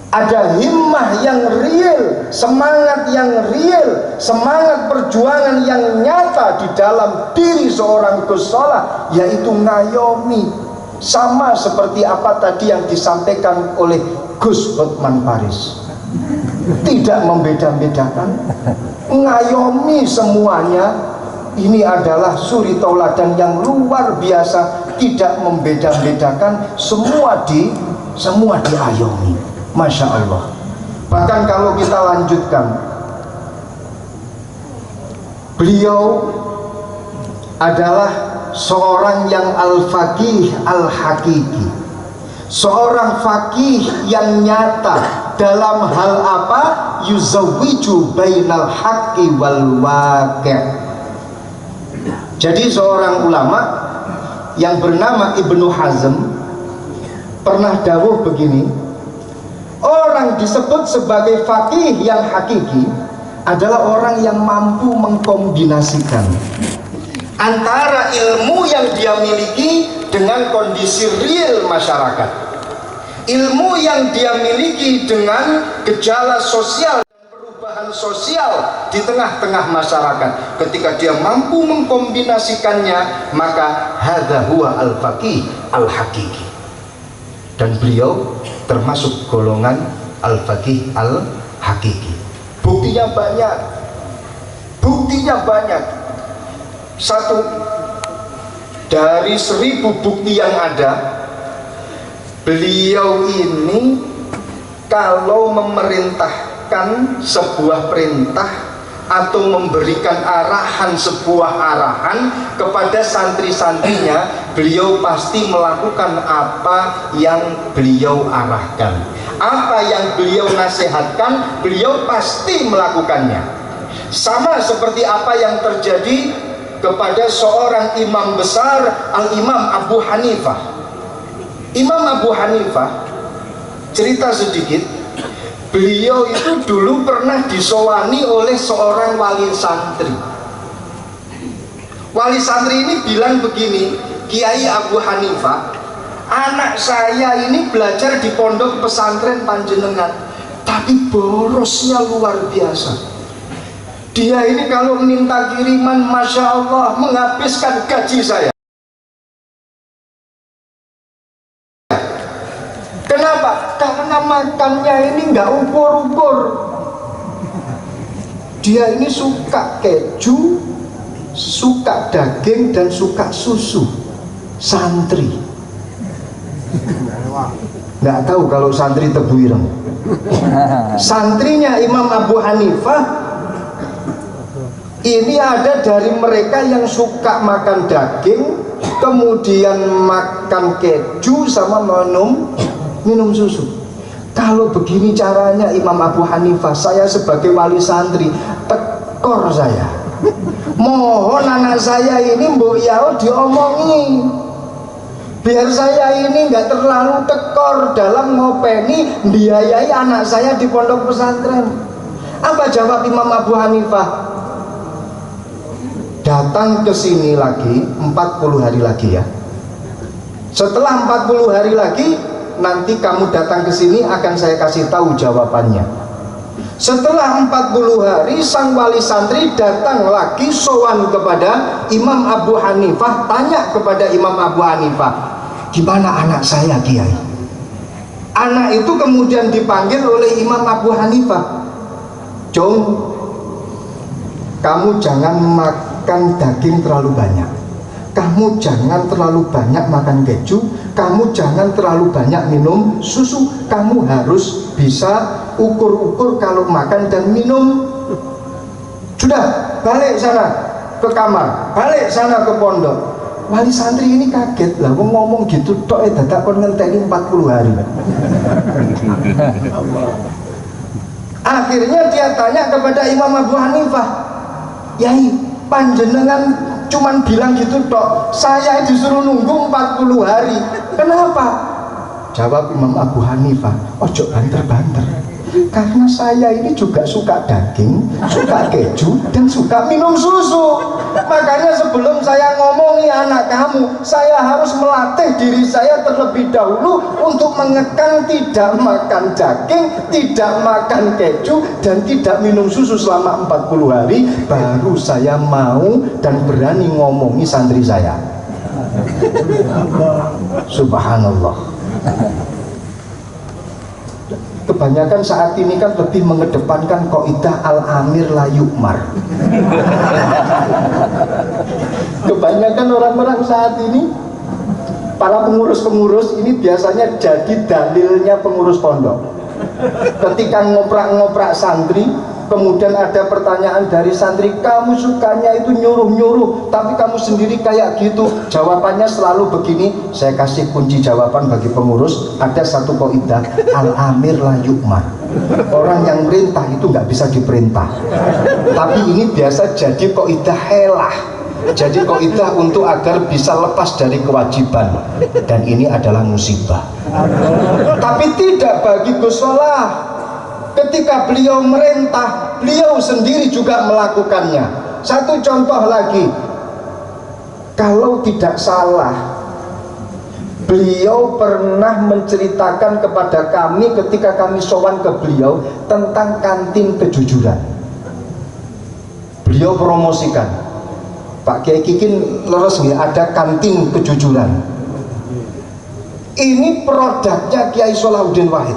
Ada himmah yang real, semangat yang real, semangat perjuangan yang nyata di dalam diri seorang Gus Solah, yaitu ngayomi. Sama seperti apa tadi yang disampaikan oleh Gus Hotman Paris, tidak membeda-bedakan, ngayomi semuanya. Ini adalah suri tauladan yang luar biasa, tidak membeda-bedakan, semua diayomi. Masya Allah. Bahkan kalau kita lanjutkan, beliau adalah seorang yang al-faqih al-hakiki, seorang faqih yang nyata dalam hal apa? Yuzawwiju bainal haqqi wal waqi'. Jadi seorang ulama yang bernama Ibnu Hazm pernah dawuh begini, orang disebut sebagai faqih yang hakiki adalah orang yang mampu mengkombinasikan antara ilmu yang dia miliki dengan kondisi real masyarakat, ilmu yang dia miliki dengan gejala sosial, perubahan sosial di tengah-tengah masyarakat. Ketika dia mampu mengkombinasikannya, maka hadza huwa al-faqih al-hakiki. Dan beliau termasuk golongan al-faqih al-hakiki. Buktinya banyak. Satu dari 1000 bukti yang ada, beliau ini kalau memerintahkan sebuah perintah atau memberikan arahan sebuah arahan kepada santri-santrinya, beliau pasti melakukan apa yang beliau arahkan, apa yang beliau nasihatkan, beliau pasti melakukannya. Sama seperti apa yang terjadi kepada seorang imam besar, Al-Imam Abu Hanifah. Imam Abu Hanifah, cerita sedikit, beliau itu dulu pernah disowani oleh seorang wali santri. Wali santri ini bilang begini, Kiai Abu Hanifah, anak saya ini belajar di pondok pesantren panjenengan, tapi borosnya luar biasa. Dia ini kalau minta kiriman, Masya Allah, menghabiskan gaji saya. Kenapa? Karena makannya ini nggak ukur-ukur. Dia ini suka keju, suka daging, dan suka susu. Santri. Nggak tahu kalau santri Tebu Ireng. Santrinya Imam Abu Hanifah ini ada dari mereka yang suka makan daging, kemudian makan keju, sama minum susu. Kalau begini caranya Imam Abu Hanifah, saya sebagai wali santri tekor saya. Mohon anak saya ini mbok yao diomongi, biar saya ini nggak terlalu tekor dalam ngopeni biayai anak saya di pondok pesantren. Apa jawab Imam Abu Hanifah? Datang ke sini lagi 40 hari lagi ya. Setelah 40 hari lagi, nanti kamu datang ke sini akan saya kasih tahu jawabannya. Setelah 40 hari, sang wali santri datang lagi sowan kepada Imam Abu Hanifah, tanya kepada Imam Abu Hanifah, gimana anak saya Kiai? Anak itu kemudian dipanggil oleh Imam Abu Hanifah, Jong, kamu jangan makan daging terlalu banyak, kamu jangan terlalu banyak makan keju, kamu jangan terlalu banyak minum susu, kamu harus bisa ukur-ukur kalau makan dan minum. Sudah, balik sana ke kamar, balik sana ke pondok. Wali santri ini kaget lah, ngomong gitu tok dadak kon ngenteni 40 hari. Akhirnya dia tanya kepada Imam Abu Hanifah, Yai, panjenengan cuman bilang gitu tok, saya disuruh nunggu 40 hari, kenapa? Jawab Imam Abu Hanifah, ojo banter-banter, karena saya ini juga suka daging, suka keju, dan suka minum susu. Makanya sebelum saya ngomongi anak kamu, saya harus melatih diri saya terlebih dahulu untuk mengekang tidak makan daging, tidak makan keju, dan tidak minum susu selama 40 hari. Baru saya mau dan berani ngomongi santri saya. Subhanallah. Kebanyakan saat ini kan lebih mengedepankan kaidah al-amir la yu'mar. Kebanyakan orang-orang saat ini, para pengurus-pengurus ini biasanya jadi dalilnya pengurus pondok. Ketika ngoprak-ngoprak santri, kemudian ada pertanyaan dari santri, kamu sukanya itu nyuruh-nyuruh, tapi kamu sendiri kayak gitu. Jawabannya selalu begini, saya kasih kunci jawaban bagi pengurus, ada satu kaidah, al-amir la yu'mar. Orang yang merintah itu nggak bisa diperintah. Tapi ini biasa jadi kaidah helah, jadi kaidah untuk agar bisa lepas dari kewajiban, dan ini adalah musibah. Tapi tidak bagi Gus Solah. Ketika beliau merintah, beliau sendiri juga melakukannya. Satu contoh lagi, kalau tidak salah, beliau pernah menceritakan kepada kami ketika kami sowan ke beliau tentang kantin kejujuran. Beliau promosikan, Pak Kiai Kikin leres nih, ada kantin kejujuran. Ini produknya Kiai Salahuddin Wahid.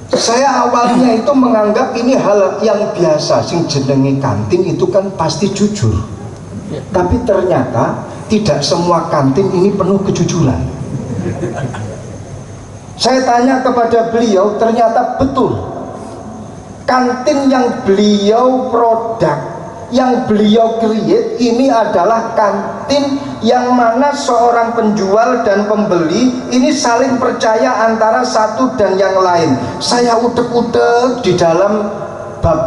Saya awalnya itu menganggap ini hal yang biasa, sing jenenge kantin itu kan pasti jujur. Tapi ternyata tidak semua kantin ini penuh kejujuran. Saya tanya kepada beliau, ternyata betul. Kantin yang beliau produk, yang beliau create ini adalah kantin yang mana seorang penjual dan pembeli ini saling percaya antara satu dan yang lain. Saya utek-utek di dalam bab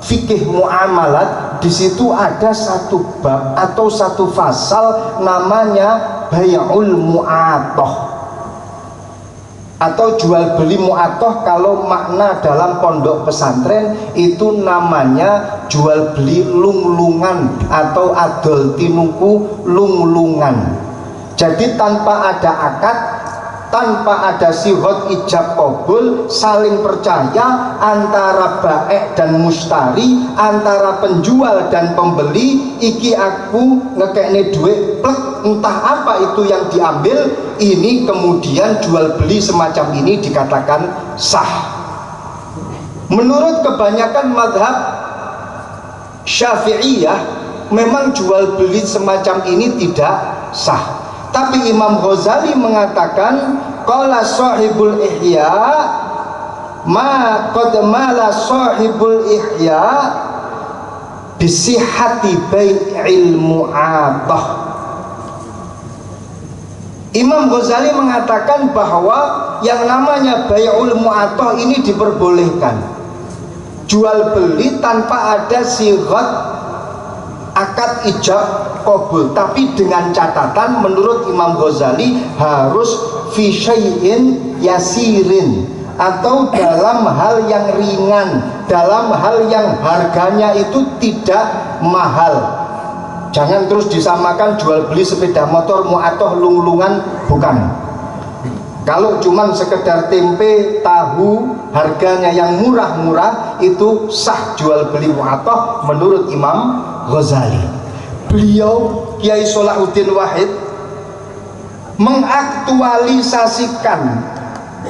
fikih muamalat, di situ ada satu bab atau satu pasal namanya bai'ul mu'atoh atau jual beli mu'atoh. Kalau makna dalam pondok pesantren itu namanya jual beli lunglungan atau adol tinuku lunglungan. Jadi tanpa ada akad, tanpa ada sihot ijab qabul, saling percaya antara baik dan mustari, antara penjual dan pembeli. Iki aku ngekekne duit plek, entah apa itu yang diambil, ini kemudian jual beli semacam ini dikatakan sah. Menurut kebanyakan madhab Syafi'iyah, memang jual beli semacam ini tidak sah. Tapi Imam Ghazali mengatakan, qala sahibul ihya ma qad mala sahibul ihya bisihhati bai'il mu'atah. Imam Ghazali mengatakan bahwa yang namanya bai'ul mu'athah ini diperbolehkan, jual beli tanpa ada sighat akad ijab qabul, tapi dengan catatan menurut Imam Ghazali harus fi syai'in yasirin, atau dalam hal yang ringan, dalam hal yang harganya itu tidak mahal. Jangan terus disamakan jual beli sepeda motor mu'athah lung-lungan, bukan. Kalau cuman sekedar tempe, tahu, harganya yang murah-murah, itu sah jual beli mu'athah menurut Imam Ghazali. Beliau Kiai Salahuddin Wahid mengaktualisasikan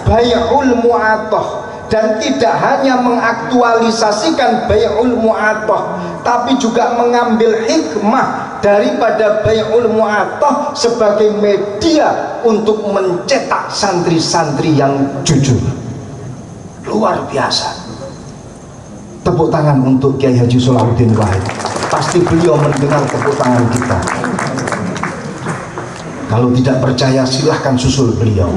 bai'ul mu'athah, dan tidak hanya mengaktualisasikan bai'ul mu'athah, tapi juga mengambil hikmah daripada bai'ul mu'athah sebagai media untuk mencetak santri-santri yang jujur. Luar biasa. Tepuk tangan untuk Kiai Haji Salahuddin Wahid. Pasti beliau mendengar tepuk tangan kita. Kalau tidak percaya silahkan susul beliau.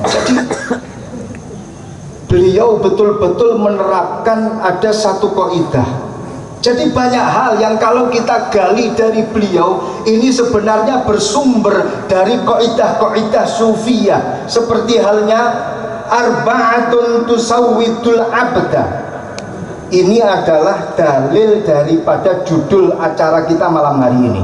Jadi beliau betul-betul menerapkan ada satu kaidah. Jadi banyak hal yang kalau kita gali dari beliau ini sebenarnya bersumber dari kaidah-kaidah sufiyah, seperti halnya arba'atun tusawwidul abda. Ini adalah dalil daripada judul acara kita malam hari ini.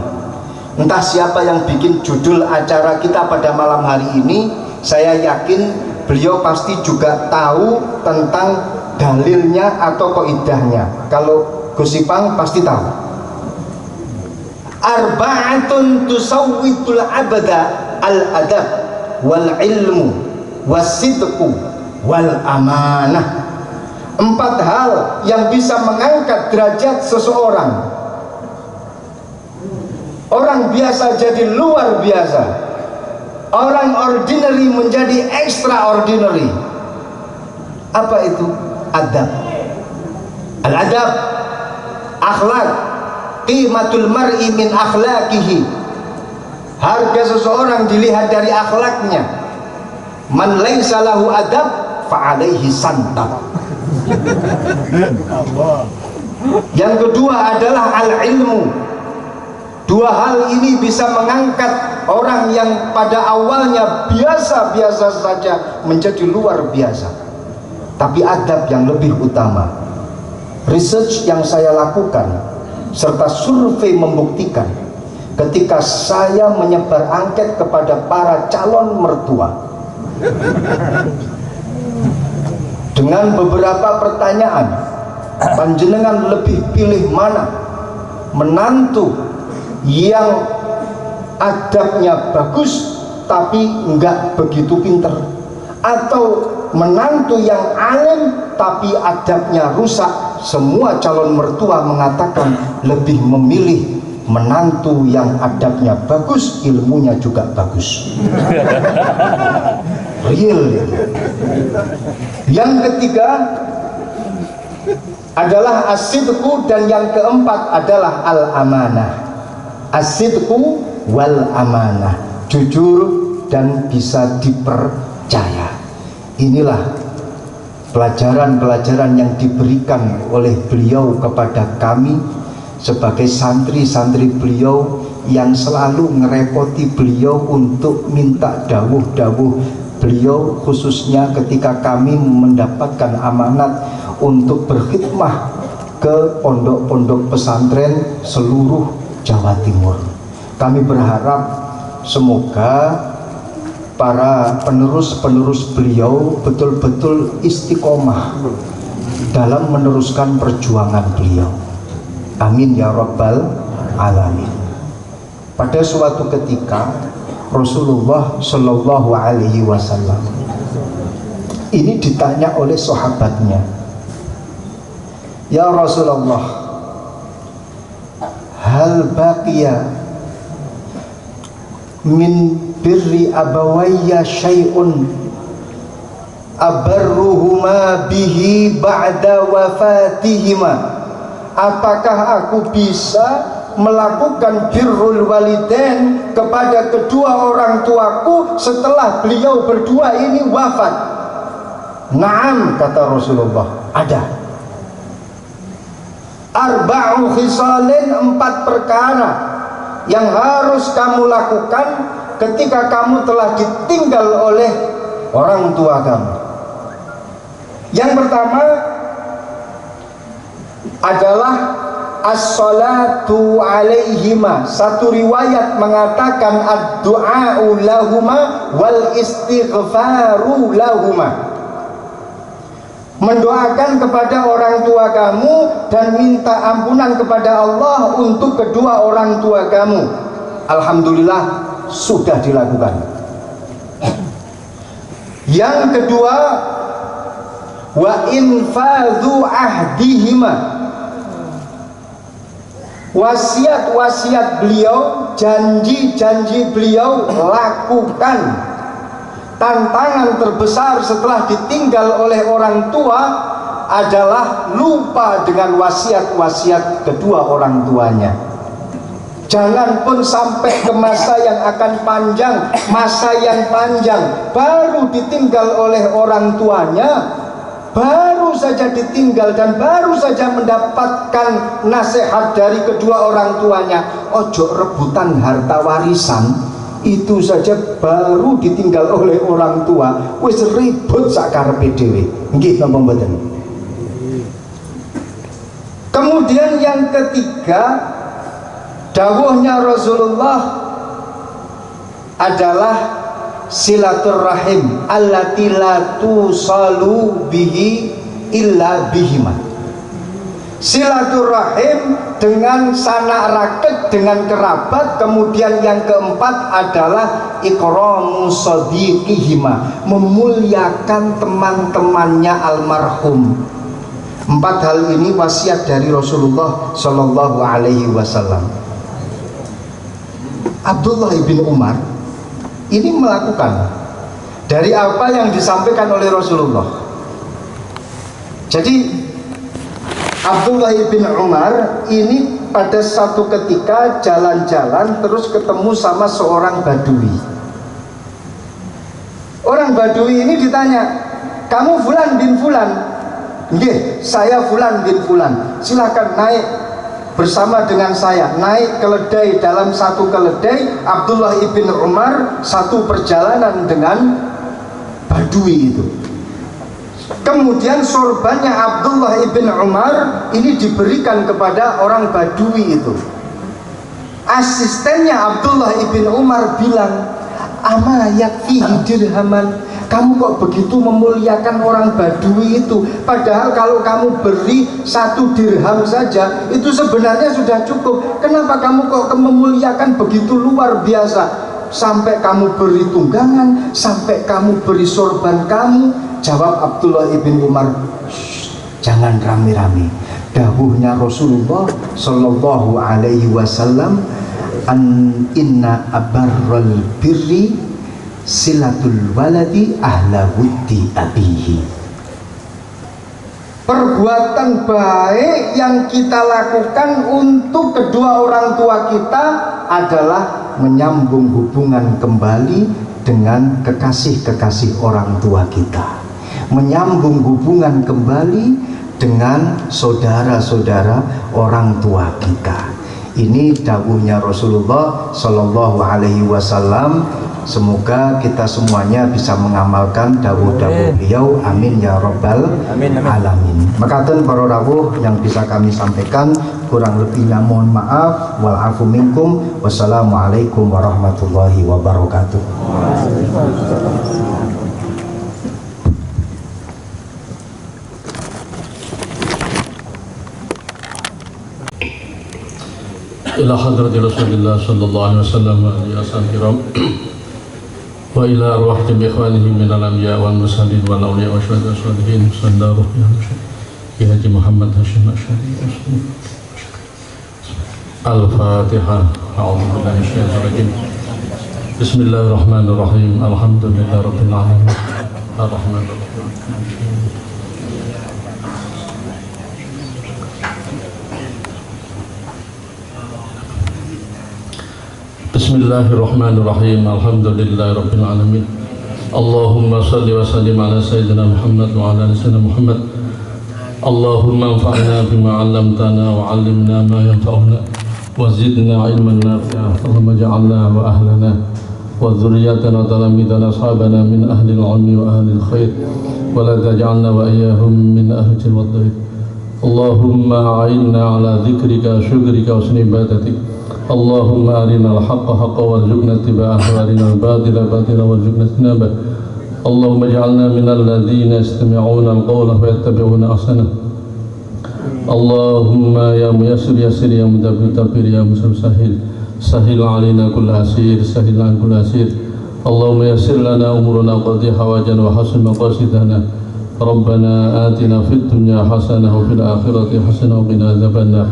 Entah siapa yang bikin judul acara kita pada malam hari ini, saya yakin beliau pasti juga tahu tentang dalilnya atau kaidahnya. Kalau Gus Ipang pasti tahu. Arba'atun tusawwitul abda al-adab wal ilmu wasidqu wal amanah. 4 hal yang bisa mengangkat derajat seseorang. Orang biasa jadi luar biasa, orang ordinary menjadi extraordinary. Apa itu? Adab. Al-adab, akhlak, qimatul mar'i min akhlaqihi. Harga seseorang dilihat dari akhlaknya. Man laisa lahu adab fa alaihi santab. Yang kedua adalah al-ilmu. 2 hal ini bisa mengangkat orang yang pada awalnya biasa-biasa saja menjadi luar biasa. Tapi adab yang lebih utama. Research yang saya lakukan serta survei membuktikan, ketika saya menyebar angket kepada para calon mertua dengan beberapa pertanyaan, panjenengan lebih pilih mana? Menantu yang adabnya bagus tapi enggak begitu pinter, atau menantu yang alim tapi adabnya rusak? Semua calon mertua mengatakan lebih memilih menantu yang adabnya bagus, ilmunya juga bagus. Real. Yang ketiga adalah as-sidqu, dan yang keempat adalah al-amanah. As-sidqu wal amanah, jujur dan bisa dipercaya. Inilah pelajaran-pelajaran yang diberikan oleh beliau kepada kami sebagai santri-santri beliau, yang selalu ngerepoti beliau untuk minta dawuh-dawuh beliau, khususnya ketika kami mendapatkan amanat untuk berkhidmah ke pondok-pondok pesantren seluruh Jawa Timur. Kami berharap semoga para penerus-penerus beliau betul-betul istiqomah dalam meneruskan perjuangan beliau. Amin ya rabbal alamin. Pada suatu ketika Rasulullah Shallallahu Alaihi Wasallam ini ditanya oleh sahabatnya, ya Rasulullah, hal baqiya min birri abawayya syai'un abarruhuma bihi ba'da wafatihima. Apakah aku bisa melakukan birrul walidain kepada kedua orang tuaku setelah beliau berdua ini wafat? Naam, kata Rasulullah, ada. Arba'u khisalin, 4 perkara yang harus kamu lakukan ketika kamu telah ditinggal oleh orang tua kamu. Yang pertama adalah as-salatu alaihima. Satu riwayat mengatakan ad-du'a'u lahuma wal istighfaru lahuma. Mendoakan kepada orang tua kamu dan minta ampunan kepada Allah untuk kedua orang tua kamu. Alhamdulillah sudah dilakukan. Yang kedua, wa infadhu ahdihima. Wasiat-wasiat beliau, janji-janji beliau lakukan. Tantangan terbesar setelah ditinggal oleh orang tua adalah lupa dengan wasiat-wasiat kedua orang tuanya. Jangan pun sampai ke masa yang akan panjang, masa yang panjang baru ditinggal oleh orang tuanya, baru saja ditinggal dan baru saja mendapatkan nasihat dari kedua orang tuanya, ojo rebutan harta warisan. Itu saja baru ditinggal oleh orang tua, wis ribut sakarepe dhewe. Nggih napa mboten? Kemudian yang ketiga, dawuhnya Rasulullah adalah silaturrahim allati la tusalu bihi illa bihima. Silaturahim dengan sanak raket, dengan kerabat. Kemudian yang keempat adalah ikramu sadiqihima, memuliakan teman-temannya almarhum. 4 hal ini wasiat dari Rasulullah Shallallahu Alaihi Wasallam. Abdullah bin Umar ini melakukan dari apa yang disampaikan oleh Rasulullah. Jadi Abdullah bin Umar ini pada satu ketika jalan-jalan terus ketemu sama seorang badui. Orang badui ini ditanya, kamu Fulan bin Fulan? Nggih, saya Fulan bin Fulan. Silakan naik bersama dengan saya. Naik keledai, dalam satu keledai Abdullah bin Umar satu perjalanan dengan badui itu. Kemudian sorbannya Abdullah ibn Umar ini diberikan kepada orang badui itu. Asistennya Abdullah ibn Umar bilang, ama yakfihi dirhaman, kamu kok begitu memuliakan orang badui itu, padahal kalau kamu beri 1 dirham saja itu sebenarnya sudah cukup. Kenapa kamu kok memuliakan begitu luar biasa, sampai kamu beri tunggangan, sampai kamu beri sorban kamu? Jawab Abdullah ibn Umar, jangan rame-rame. Dawuhnya Rasulullah Sallallahu Alaihi Wasallam, an inna abarral birri silatul waladi ahla wuddi abihi. Perbuatan baik yang kita lakukan untuk kedua orang tua kita adalah menyambung hubungan kembali dengan kekasih-kekasih orang tua kita, menyambung hubungan kembali dengan saudara-saudara orang tua kita. Ini dawuhnya Rasulullah Shallallahu Alaihi Wasallam. Semoga kita semuanya bisa mengamalkan dawuh-dawuh beliau. Amin ya rabbal alamin. Makaten para rawuh yang bisa kami sampaikan, kurang lebihnya mohon maaf. Wal afu minkum. Wassalamualaikum warahmatullahi wabarakatuh. Ila hadrati Rasulillah sallallahu alaihi wasallam wa alihi wasallam wa ila arwah ikhwanihim minal anbiya wal mursalin wal awliya wa syuhada sholihin sallallahu alaihi Haji Muhammad Hashim Asy'ari. Al-Fatihah. A'udzu billahi minasyaitonir rajim. Bismillahirrahmanirrahim. Alhamdulillahirabbil alamin. Arrahmanir rahim. Bismillahirrahmanirrahim. Alhamdulillahirabbil alamin. Allahumma shalli wa sallim ala sayyidina Muhammad wa ala ali sayyidina Muhammad. Allahumma anfa'na bima 'allamtana wa 'allimna ma yanfa'una wa zidna 'ilman nafi'a. Allahumma ij'alna wa ahlana wa dhurriyyatana talamidana ashabana min ahli al-'ilmi wa ahli al-khair wa la taj'alna wa iyyahum min ahli al-wadh. Allahumma a'inna 'ala dzikrika, syukrika wa husni ibadatik. Allahumma arina al-haqqa haqqan warzuqna ittiba'ah wa arina al-batila batilan warzuqna ijtinabah. Allahumma ij'alna minal ladzina yastami'una al-qawla fayattabi'una ahsanah. Allahumma ya muyassir yassir, ya mudabbir dabbir, ya muslim sahil sahil alaina kulla asir, sahil an kulla asir. Allahumma yassir lana umurana qadhi hawajan wa hasin maqasidana. Rabbana atina fid dunya hasanah wa fil akhirati hasanah wa qina adzabannar.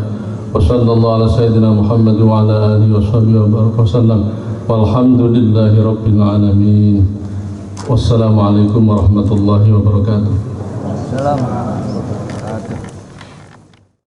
Wa sallallahu ala sayyidina Muhammad wa ala alihi wa sahbihi wa baraka wasallam. Walhamdulillahi rabbil alamin. Wassalamualaikum warahmatullahi wabarakatuh. Salam.